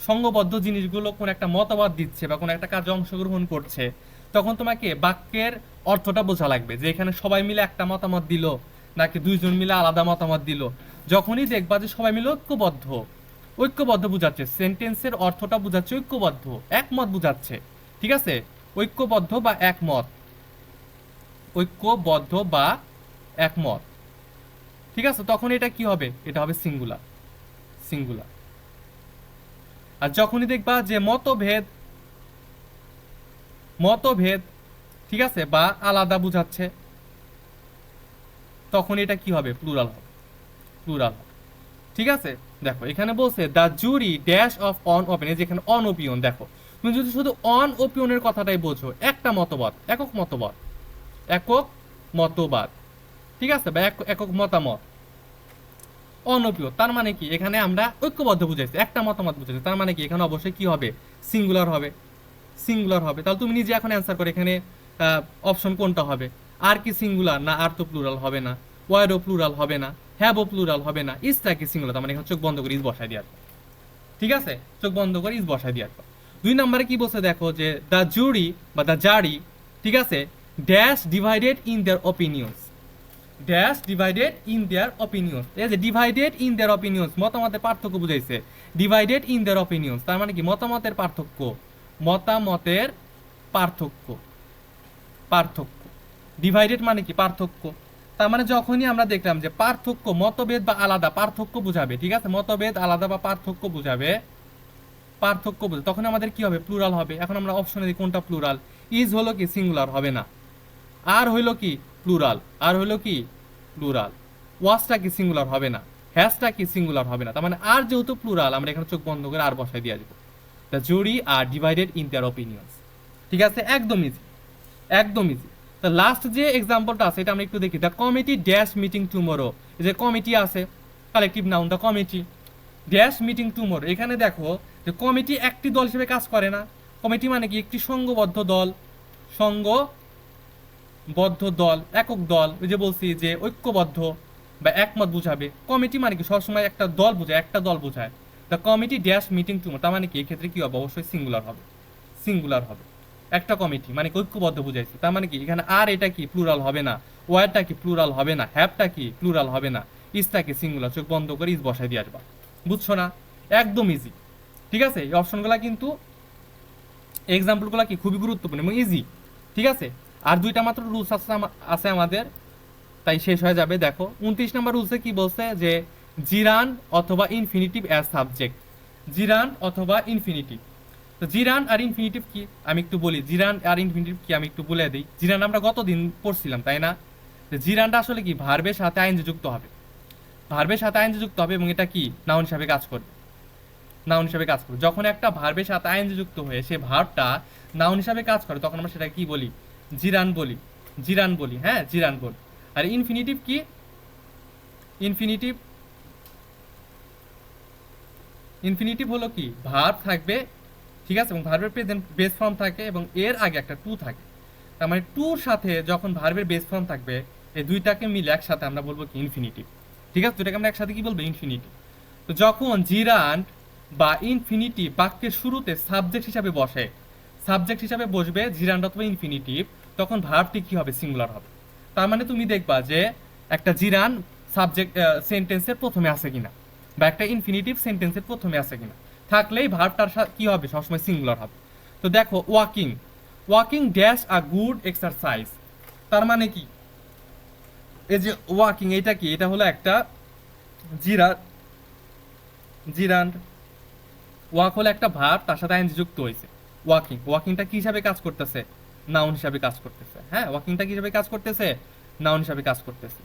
সংঘবদ্ধ জিনিসগুলো কোন একটা মতবাদ দিচ্ছে বা কোন একটা কাজে অংশগ্রহণ করছে, তখন তোমাকে বাক্যের অর্থটা বোঝা লাগবে, যে এখানে সবাই মিলে একটা মতামত দিল নাকি দুইজন মিলে আলাদা মতামত দিল। যখনই দেখবা যে সবাই মিলে ঐক্যবদ্ধ, ঐক্যবদ্ধ বুঝাচ্ছে, সেন্টেন্সের অর্থটা বুঝাচ্ছে ঐক্যবদ্ধ, একমত বুঝাচ্ছে। ঠিক আছে, ঐক্যবদ্ধ বা একমত, ঐক্যবদ্ধ বা একমত, ঠিক আছে, তখন এটা কি হবে, এটা হবে সিঙ্গুলার, সিঙ্গুলার। আর যখনই দেখবা যে মতভেদ, মতভেদ, ঠিক আছে, বা আলাদা বুঝাচ্ছে, তখন এটা কি হবে, প্লুরাল হবে, প্লুরাল হবে, ঠিক আছে। দেখো এখানে বলছে the jury dash of on open, এই যেখানে অন ওপিনিয়ন, দেখো তুমি যদি শুধু অন ওপিনিয়নের কথাটাই বোঝো, একটা মতবাদ, একক মতবাদ, একক মতবাদ, ঠিক আছে, বা একক মতামত, অনপ্রিয়, তার মানে কি এখানে আমরা ঐক্যবদ্ধ বুঝাইছি, একটা মতামত বুঝাইছি, তার মানে কি এখানে অবশ্যই কি হবে, সিঙ্গুলার হবে, সিঙ্গুলার হবে। তাহলে তুমি নিজে এখন অ্যান্সার করে এখানে অপশন কোনটা হবে, আর কি সিঙ্গুলার, না আর তো প্লুরাল হবে না, ওয়ারও প্লুরাল হবে না, হ্যাভও প্লুরাল হবে না, ইজটা কি সিঙ্গুলার, তার মানে এখানে চোখ বন্ধ করে ইজ বসাই দেওয়ার, ঠিক আছে, চোখ বন্ধ করে ইজ বসাই দেওয়ার। দুই নম্বরে কি বলছে দেখো, যে দ্য জুরি বা দ্য জারি, ঠিক আছে, dash divided in their opinions, dash divided in their opinions, এই যে ডিভাইডেড ইন দেয়ার অপিনিয়ন্স, মতামতের পার্থক্য বুঝাইছে, ডিভাইডেড ইন দেয়ার অপিনিয়ন্স, তার মানে কি মতামতের পার্থক্য, মতামতের পার্থক্য, পার্থক্য, ডিভাইডেড মানে কি পার্থক্য, তার মানে যখনই আমরা দেখলাম যে পার্থক্য, মতভেদ বা আলাদা, পার্থক্য বুঝাবে, ঠিক আছে, মতভেদ আলাদা বা পার্থক্য বুঝাবে, পার্থক্য বুঝে, তখন আমাদের কি হবে, প্লুরাল হবে। এখন আমরা অপশনে দিই কোনটা প্লুরাল, ইজ হলো কি সিঙ্গুলার হবে না, আর হইল কি প্লুরাল, আর হইল কি প্লুরাল, ওয়াজটা কি সিঙ্গুলার হবে না, হ্যাশটা কি সিঙ্গুলার হবে না, তার মানে আর যেহেতু প্লুরাল, আমরা এখানে চোখ বন্ধ করে আর বসাই দিয়ে দেবো, the jury are divided in their opinions, ঠিক আছে, একদম ইজি, একদম ইজি। তো লাস্ট যে এক্সাম্পলটা আছে এটা আমরা একটু দেখি, the committee dash meeting tomorrow, এই যে কমিটি আছে, collective noun, the committee dash meeting tomorrow, এখানে দেখো যে কমিটি একটি দল হিসেবে কাজ করে না, কমিটি মানে কি একটি সংঘবদ্ধ দল, সংঘ বদ্ধ দল, একক দল, ওই যে বলছি যে ঐক্যবদ্ধ বা একমত বুঝাবে, কমিটি মানে কি সবসময় একটা দল বোঝায়, একটা দল বোঝায়, the committee dash meeting tomorrow, তার মানে কি এক্ষেত্রে কি হবে, অবশ্যই সিঙ্গুলার হবে, সিঙ্গুলার হবে, একটা কমিটি মানে কি ঐক্যবদ্ধ বুঝাইছে, তার মানে কি এখানে আর এটা কি প্লুরাল হবে না, ওয়ারটা কি প্লুরাল হবে না, হ্যাভটা কি প্লুরাল হবে না, ইজটা কি সিঙ্গুলার, চোখ বন্ধ করে ইজ বসাই দিয়ে আসবা, বুঝছো না, একদম ইজি, ঠিক আছে। এই অপশনগুলো কিন্তু, এক্সাম্পলগুলো কি খুবই গুরুত্বপূর্ণ এবং ইজি, ঠিক আছে। আর দুইটা মাত্র রুলস আছে আমাদের, তাই শেষ হয়ে যাবে। দেখো 29 নম্বর রুলসে কি বলছে, যে জিরান অথবা ইনফিনিটিভ অ্যাজ সাবজেক্ট, জিরান অথবা ইনফিনিটিভ। তো জিরান আর ইনফিনিটিভ কি আমি একটু বলি, জিরান আর ইনফিনিটিভ কি আমি একটু বলে দিই। জিরান আমরা গতদিন পড়ছিলাম তাই না, যে জিরানটা আসলে কি ভার্বের সাথে আইএনজি যুক্ত হবে, ভার্বের সাথে আইএনজি যুক্ত হবে এবং এটা কি নাউন হিসাবে কাজ করবে, নাউন হিসাবে কাজ করবে। যখন একটা ভার্বের সাথে আইএনজি যুক্ত হয়ে সে ভার্বটা নাউন হিসাবে কাজ করে, তখন আমরা সেটা কি বলি, জিরান বলি, জিরান বলি, হ্যাঁ জিরান বলি। আর ইনফিনিটিভ কি, ইনফিনিটিভ, ইনফিনিটিভ হলো কি ভার্ব থাকবে, ঠিক আছে, এবং ভার্বের প্রেজেন্ট বেস ফর্ম থাকে এবং এর আগে একটা টু থাকে, তার মানে টুর সাথে যখন ভার্বের বেস ফর্ম থাকবে, এই দুইটাকে মিলে একসাথে আমরা বলবো কি ইনফিনিটিভ, ঠিক আছে, দুইটাকে আমরা একসাথে কি বলবো, ইনফিনিটিভ। তো যখন জিরান্ট বা ইনফিনিটিভ বাক্যের শুরুতে সাবজেক্ট হিসাবে বসে, সাবজেক্ট হিসাবে বসবে জিরান্ট অথবা ইনফিনিটিভ, তখন ভার্বটি কি হবে, সিঙ্গুলার হবে। তার মানে তুমি দেখবা যে একটা জিরান সাবজেক্ট সেন্টেন্সের প্রথমে আছে কিনা, বা একটা ইনফিনিটিভ সেন্টেন্সের প্রথমে আছে কিনা, থাকলেই ভার্বটার কি হবে, সবসময় সিঙ্গুলার হবে। তো দেখো walking, walking dash a good exercise, তার মানে কি এই যে ওয়াকিং, এটা কি, এটা হলো একটা জিরা, জিরান্ট, ওয়াক হলো একটা ভার্ব, তার সাথে আইএনজি যুক্ত হয়েছে, ওয়াকিং, ওয়াকিংটা কি হিসাবে কাজ করতেছে, নাউন হিসাবে কাজ করতেছে, হ্যাঁ ওয়াকিংটা কি হিসাবে কাজ করতেছে, নাউন হিসাবে কাজ করতেছে,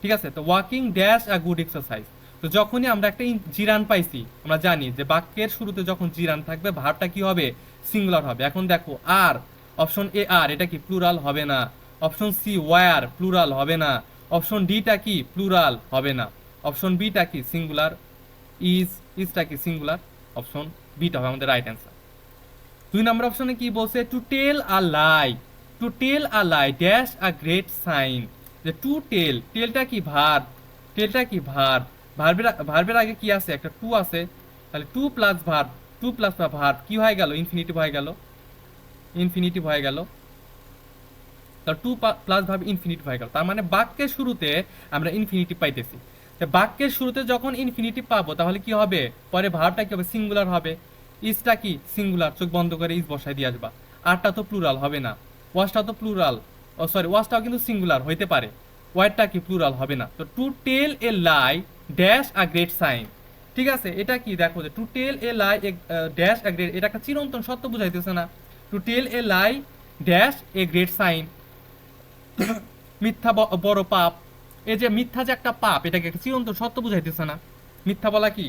ঠিক আছে। তো walking dash a good exercise, তো যখনই আমরা একটা জিরান পাইছি, আমরা জানি যে বাক্যের শুরুতে যখন জিরান থাকবে ভার্বটা কি হবে, সিঙ্গুলার হবে। এখন দেখো আর, অপশন এ আর, এটা কি প্লুরাল হবে না, অপশন সি ওয়ার প্লুরাল হবে না, অপশন ডিটা কি প্লুরাল হবে না, অপশন বিটা কি সিঙ্গুলার, ইজটা কি সিঙ্গুলার, অপশন বিটা হবে আমাদের রাইট অ্যান্সার। 2 নম্বর অপশনে কি বলছে, to tell a lie, to tell a lie dash a great sign, যে টু টেল, টেলটা কি ভার্ব, টেলটা কি ভার্ব, ভার্বের আগে কি আছে, একটা টু আছে, তাহলে to plus verb, to plus verb কি হয়ে গেল, ইনফিনিটিভ হয়ে গেল, ইনফিনিটিভ হয়ে গেল, তাহলে টু প্লাস ভার্ব ইনফিনিটিভ হয়ে গেল। তার মানে বাক্যের শুরুতে আমরা ইনফিনিটিভ পাইতেছি, বাক্যের শুরুতে যখন ইনফিনিটিভ পাবো তাহলে কি হবে, পরে ভার্বটা কি হবে, সিঙ্গুলার হবে, ইজটা কি সিঙ্গুলার, চোখ বন্ধ করে ইজ বসাই দিয়ে আসবা। আরটা তো প্লুরাল হবে না, ওয়াজটা তো প্লুরাল, ও সরি ওয়াজটাও কিন্তু সিঙ্গুলার হইতে পারে, ওয়াইডটা কি প্লুরাল হবে না। তো to tell a lie dash a great sign, ঠিক আছে, এটা কি দেখো যে to tell a lie dash a great, এটা একটা চিরন্তন সত্য বুঝাইতেছে না। To tell a lie dash a great sign, মিথ্যা বড় পাপ, এই যে মিথ্যা যে একটা পাপ, এটাকে একটা চিরন্তন সত্য বুঝাইতেছে না। মিথ্যা বলা কি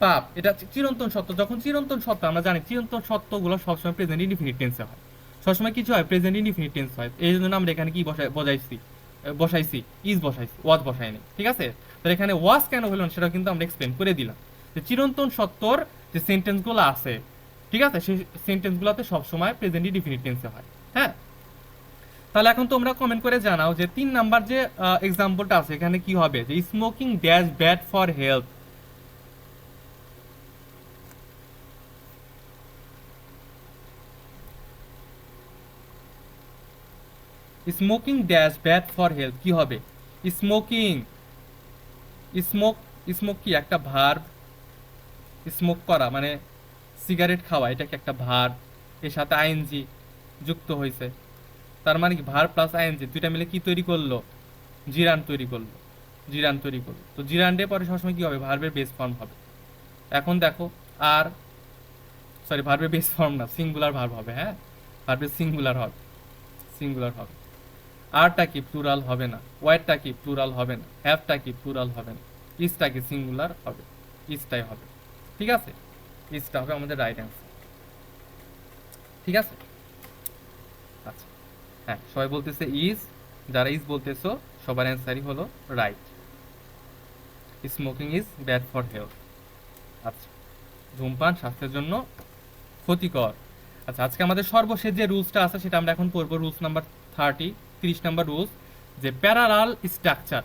পাপ, এটা চিরন্তন সত্য। যখন চিরন্তন সত্য, আমরা জানি চিরন্তন সত্যগুলো সবসময় প্রেজেন্ট ইনডিফিনিট টেন্সে হয়, সবসময় কিছু হয় প্রেজেন্ট ইনডিফিনিট টেন্স হয়। এই জন্য আমরা এখানে কি বসাইছি ইজ বসাইছি, ওয়াজ বসাইনি, ঠিক আছে। তো এখানে ওয়াজ কেন হলো না সেটা কিন্তু আমরা এক্সপ্লেন করে দিলাম, যে চিরন্তন সত্যর যে সেন্টেন্সগুলো আছে, ঠিক আছে, সেই সেন্টেন্সগুলোতে সবসময় প্রেজেন্ট ইনডিফিনিট টেন্সে হয়। হ্যাঁ, তাহলে এখন তোমরা কমেন্ট করে জানাও যে 3 নাম্বার যে এক্সাম্পলটা আছে এখানে কি হবে, যে smoking dash bad for health. Smoking dash bad for health কি হবে? স্মোকিং, স্মোক, স্মোক কি একটা ভার্ব, স্মোক করা মানে সিগারেট খাওয়া, এটা কি একটা ভার্ব, এর সাথে আইএনজি যুক্ত হয়েছে, তার মানে কি ভার্ব প্লাস আইএনজি দুইটা মিলে কি তৈরি করলো, জিরান তৈরি করলো, জিরান তৈরি করলো। তো জিরান্ডে পরে সবসময় কি হবে, ভার্বের বেস ফর্ম হবে। এখন দেখো, আর সরি ভার্বের বেস ফর্ম না, সিঙ্গুলার ভার্ব হবে, হ্যাঁ ভার্বের সিঙ্গুলার হবে, সিঙ্গুলার হবে। আরটা কি প্লুরাল হবে না, ওয়াইডটা কি প্লুরাল হবে না, হ্যাভটা কি প্লুরাল হবে না, ইজটা কি সিঙ্গুলার হবে, ইজটাই হবে, ঠিক আছে, ইজটা হবে আমাদের রাইট অ্যান্সার, ঠিক আছে। আচ্ছা, হ্যাঁ সবাই বলতেছে ইজ, যারা ইজ বলতেছো সবার অ্যান্সারই হলো right, smoking is bad for health. আচ্ছা, ধূমপান স্বাস্থ্যের জন্য ক্ষতিকর। আচ্ছা, আজকে আমাদের সর্বশেষ যে রুলসটা আছে সেটা আমরা এখন পড়বো, রুলস নাম্বার 30 নাম্বার রুলস, যে প্যারালাল স্ট্রাকচার।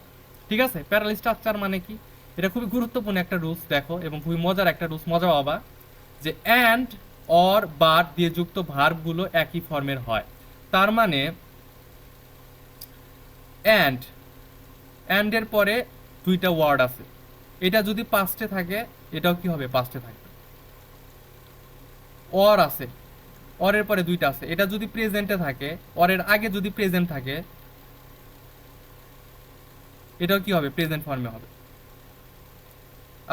ঠিক আছে, প্যারালাল স্ট্রাকচার মানে কি, এটা খুবই গুরুত্বপূর্ণ একটা রুলস দেখো, এবং খুবই মজার একটা রুলস, মজা পাবা, যে অ্যান্ড অর বাট দিয়ে যুক্ত ভার্বগুলো একই ফর্মের হয়। তার মানে অ্যান্ড, অ্যান্ড এর পরে দুইটা ওয়ার্ড আছে, এটা যদি পাস্টে থাকে এটাও কি হবে, পাস্টে থাকবে। অর আছে, অরের পরে দুইটা আছে, এটা যদি প্রেজেন্টে থাকে, অরের আগে যদি প্রেজেন্ট থাকে এটাও কি হবে, প্রেজেন্ট ফর্মে হবে।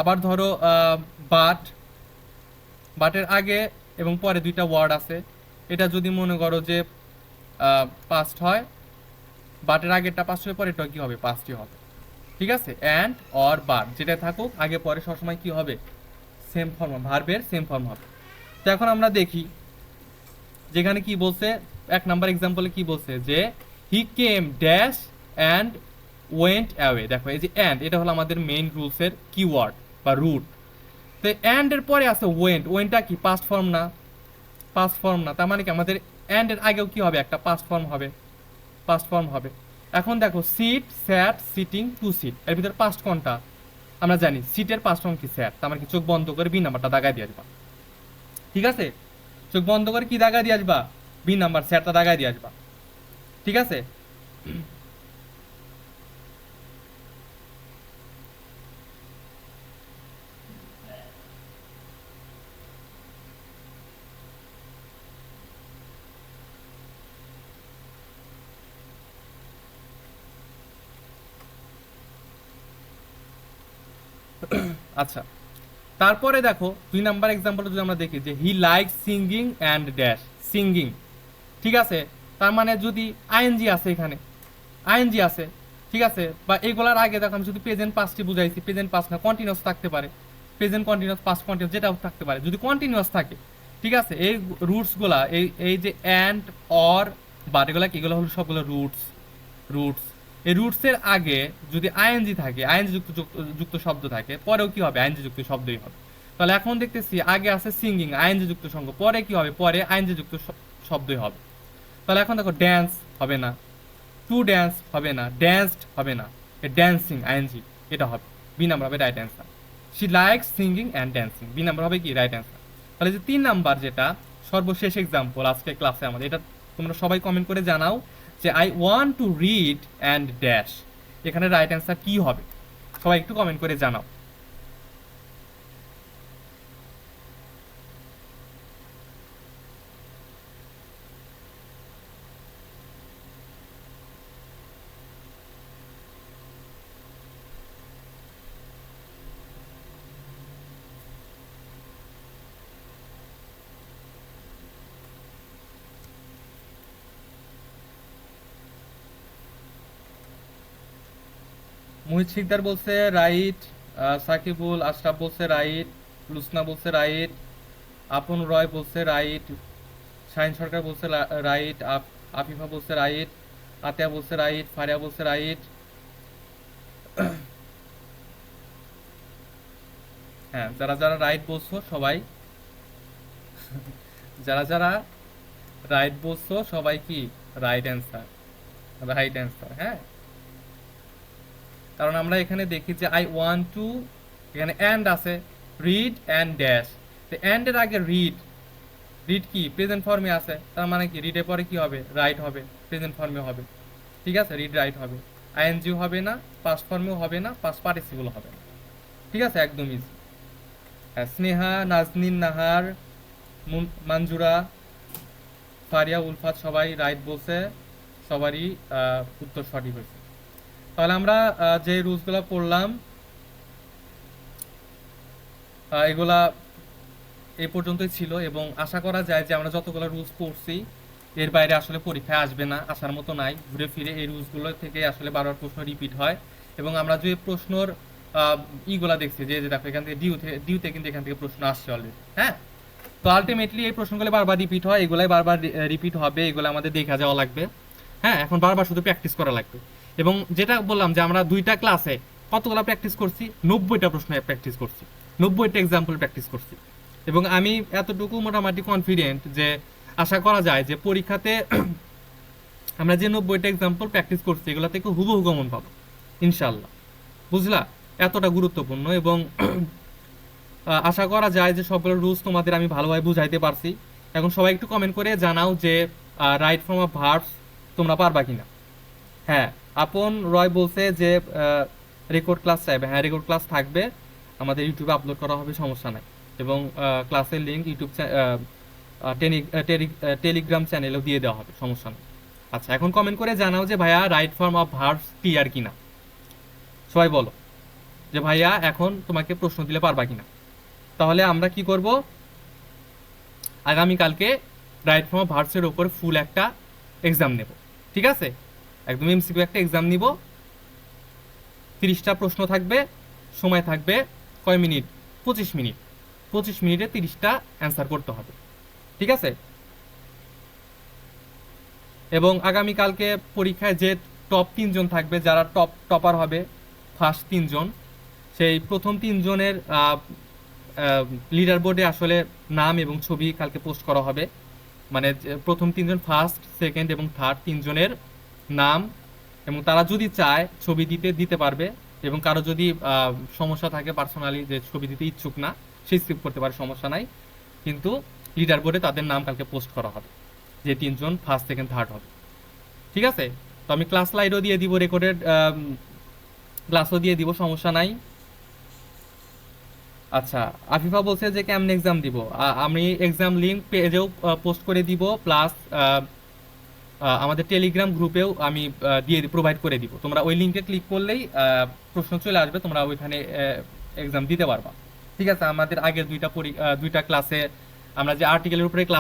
আবার ধরো বাট, বাটের আগে এবং পরে দুইটা ওয়ার্ড আছে, এটা যদি মনে করো যে পাস্ট হয়, বাটের আগেরটা পাস্ট হয়ে পরে এটাও কি হবে, পাস্টই হবে। ঠিক আছে, অ্যান্ড অর বাট যেটা থাকুক আগে পরে সবসময় কি হবে, সেম ফর্ম, ভার্বের সেম ফর্ম হবে। তো এখন আমরা দেখি যেখানে কি বলছে, 1 নাম্বার এক্সাম্পলে কি বলছে, যে he came dash and went away. দেখো এই যে অ্যান্ড, এটা হলো আমাদের মেইন রুলসের কিওয়ার্ড বা রুট। তো অ্যান্ড এর পরে আছে ওয়েন্ট, ওয়েন্টটা কি পাস্ট ফর্ম না, পাস্ট ফর্ম না, তার মানে কি আমাদের অ্যান্ড এর আগেও কি হবে, একটা পাস্ট ফর্ম হবে, পাস্ট ফর্ম হবে। এখন দেখো সিট, স্যাট, সিটিং, টু সিট, এর ভিতরে পাস্ট কোনটা, আমরা জানি সিটের পাস্ট ফর্ম কি স্যাট, তার মানে কি চোখ বন্ধ করে বি নাম্বারটা দাগায় দিয়ে আসবা। ঠিক আছে, চোখ বন্ধ করে কি দাগায় দিয়ে আসবা, বি নাম্বার স্যাটটা দাগায় দিয়ে আসবা। ঠিক আছে, আচ্ছা, তারপরে দেখো 2 নাম্বার এক্সাম্পলটা যদি আমরা দেখি, যে he like singing and dash, singing, ঠিক আছে, তার মানে যদি আইএনজি আছে এখানে, আইএনজি আছে, ঠিক আছে, বা এগুলার আগে দেখো আমি শুধু প্রেজেন্ট পাস্টই বুঝাইছি, প্রেজেন্ট পাস্ট না, কন্টিনিউয়াস থাকতে পারে, প্রেজেন্ট কন্টিনিউয়াস, পাস্ট কন্টিনিউয়াস যেটাও থাকতে পারে, যদি কন্টিনিউয়াস থাকে, ঠিক আছে, এই রুটসগুলা, এই যে অ্যান্ড অর বাট, এগুলা কি, এগুলো হলো সবগুলো রুটস, রুটস। এই রুটসের আগে যদি আইএনজি থাকে, আইএনজি যুক্ত যুক্ত শব্দ থাকে, পরেও কি হবে, আইএনজি যুক্ত শব্দই হবে। তাহলে এখন দেখতেছি আগে আছে সিঙ্গিং, আইএনজি যুক্ত সঙ্গ, পরে কি হবে, পরে আইএনজি যুক্ত শব্দই হবে। তাহলে এখন দেখো ড্যান্স হবে না, টু ড্যান্স হবে না, ড্যান্সড হবে না, ড্যান্সিং আইএনজি, এটা হবে, বি নাম্বার হবে right answer. She like singing and dancing, B number হবে কি রাইট অ্যান্সার। তাহলে যে 3 নাম্বার যেটা সর্বশেষ এক্সাম্পল আজকে ক্লাসে আমাদের, এটা তোমরা সবাই কমেন্ট করে জানাও যে I want to read and dash, এখানে রাইট অ্যান্সার কি হবে, সবাই একটু কমেন্ট করে জানাও। মোহিত শিকদার বলছে রাইট, সাকিবুল আশরাফ বলছে রাইট, লুসনা বলছে রাইট, আপন রয় বলছে রাইট, শাহিন সরকার বলছে রাইট, আফিফা বলছে রাইট, আতিয়া বলছে রাইট, ফারিয়া বলছে রাইট। হ্যাঁ, যারা যারা রাইট বলছো সবাই, যারা যারা রাইট বলছো সবাই কি রাইট অ্যান্সার, রাইট অ্যান্সার। হ্যাঁ, কারণ আমরা এখানে দেখি যে আই ওয়ান্ট টু, এখানে অ্যান্ড আছে, রিড অ্যান্ড ড্যাশ। তো অ্যান্ড এর আগে রিড, রিড কি প্রেজেন্ট ফর্মে আছে, তার মানে কি রিডের পরে কি হবে, রাইট হবে, প্রেজেন্ট ফর্মে হবে। ঠিক আছে, রিড রাইট হবে, আইএনজিও হবে না, পাস্ট ফর্মেও হবে না, পাস্ট পার্টিসিপল হবে না। ঠিক আছে, একদম ইজি। স্নেহা, নাজনীন নাহার, মানজুরা, ফারিয়া, উলফাত সবাই রাইট বলছে, সবারই উত্তর সঠিক হয়েছে। তাহলে আমরা যে রুলসগুলো পড়লাম এগুলা এই পর্যন্তই ছিল, এবং আশা করা যায় যে আমরা যতগুলো রুলস পড়ছি এর বাইরে আসলে পরীক্ষায় আসবে না, আসার মতো নাই। ঘুরে ফিরে এই রুলসগুলো থেকে আসলে বারবার প্রশ্ন রিপিট হয়, এবং আমরা যে প্রশ্নর ইগুলা দেখছি, যে যে দেখো এখান থেকে ডিউতে কিন্তু এখান থেকে প্রশ্ন আসছে অলরেডি। হ্যাঁ, তো আলটিমেটলি এই প্রশ্নগুলো বারবার রিপিট হয়, এগুলাই বারবার রিপিট হবে, এগুলো আমাদের দেখা যাওয়া লাগবে। হ্যাঁ, এখন বারবার শুধু প্র্যাকটিস করা লাগবে। এবং যেটা বললাম যে আমরা 2টা ক্লাসে কতগুলো প্র্যাকটিস করছি, 90টা প্রশ্ন প্র্যাকটিস করছি, 90টা এক্সাম্পল প্র্যাকটিস করছি। এবং আমি এতটুকু মোটামুটি কনফিডেন্ট যে আশা করা যায় যে পরীক্ষাতে আমরা যে 90টা এক্সাম্পল প্র্যাকটিস করছি এগুলো থেকে হুবহু কমন পাবো ইনশাল্লাহ। বুঝলা, এতটা গুরুত্বপূর্ণ। এবং আশা করা যায় যে সবগুলো রুলস তোমাদের আমি ভালোভাবে বুঝাইতে পারছি। এখন সবাই একটু কমেন্ট করে জানাও যে রাইট ফর্ম অফ ভার্বস তোমরা পারবা কিনা। হ্যাঁ, আপন রয় বলছে যে রেকর্ড ক্লাস চাইবে। হ্যাঁ, রেকর্ড ক্লাস থাকবে, আমাদের ইউটিউবে আপলোড করা হবে, সমস্যা নাই। এবং ক্লাসের লিঙ্ক ইউটিউব টেলিগ্রাম চ্যানেলেও দিয়ে দেওয়া হবে, সমস্যা নেই। আচ্ছা, এখন কমেন্ট করে জানাও যে ভাইয়া right form of verbs clear কিনা। সবাই বলো যে ভাইয়া এখন তোমাকে প্রশ্ন দিলে পারবা কিনা। তাহলে আমরা কি করব, আগামীকালকে রাইট ফর্ম অফ ভার্বসের উপর ফুল একটা এক্সাম নেব। ঠিক আছে, একদম এমসিকিউ একটা এক্সাম নিব, 30টা প্রশ্ন থাকবে, সময় থাকবে কয় মিনিট, 25 মিনিট। 25 মিনিটে 30টা অ্যান্সার করতে হবে। ঠিক আছে, এবং আগামীকালকে পরীক্ষায় যে টপ 3জন থাকবে, যারা টপার হবে, ফার্স্ট 3জন, সেই প্রথম 3জনের লিডার বোর্ডে আসলে নাম এবং ছবি কালকে পোস্ট করা হবে। মানে প্রথম 3জন, ফার্স্ট, সেকেন্ড এবং থার্ড 3জনের নাম, এবং তারা যদি চায় ছবি দিতে পারবে। এবং কারো যদি সমস্যা থাকে পার্সোনালি, যে ছবি দিতে ইচ্ছুক না, সে স্কিপ করতে পারে, সমস্যা নাই। কিন্তু লিডার বোর্ডে তাদের নাম কালকে পোস্ট করা হবে, যে 3জন ফার্স্ট, সেকেন্ড, থার্ড হবে। ঠিক আছে, তো আমি ক্লাস স্লাইডও দিয়ে দিব, রেকর্ডেড ক্লাসও দিয়ে দিব, সমস্যা নাই। আচ্ছা, আফিফা বলছে যে কেমন এক্সাম দিব, আমি এক্সাম লিঙ্ক পেজেও পোস্ট করে দিব, প্লাস আমাদের টেলিগ্রাম গ্রুপেও আমি দিয়ে প্রোভাইড করে দিব। তোমরা ওই লিঙ্কে ক্লিক করলেই প্রশ্ন চলে আসবে, তোমরা ওইখানে এক্সাম দিতে পারবা। ঠিক আছে, আমাদের আগের 2টা ক্লাসে আমরা যে আর্টিকেলের উপরে ক্লাস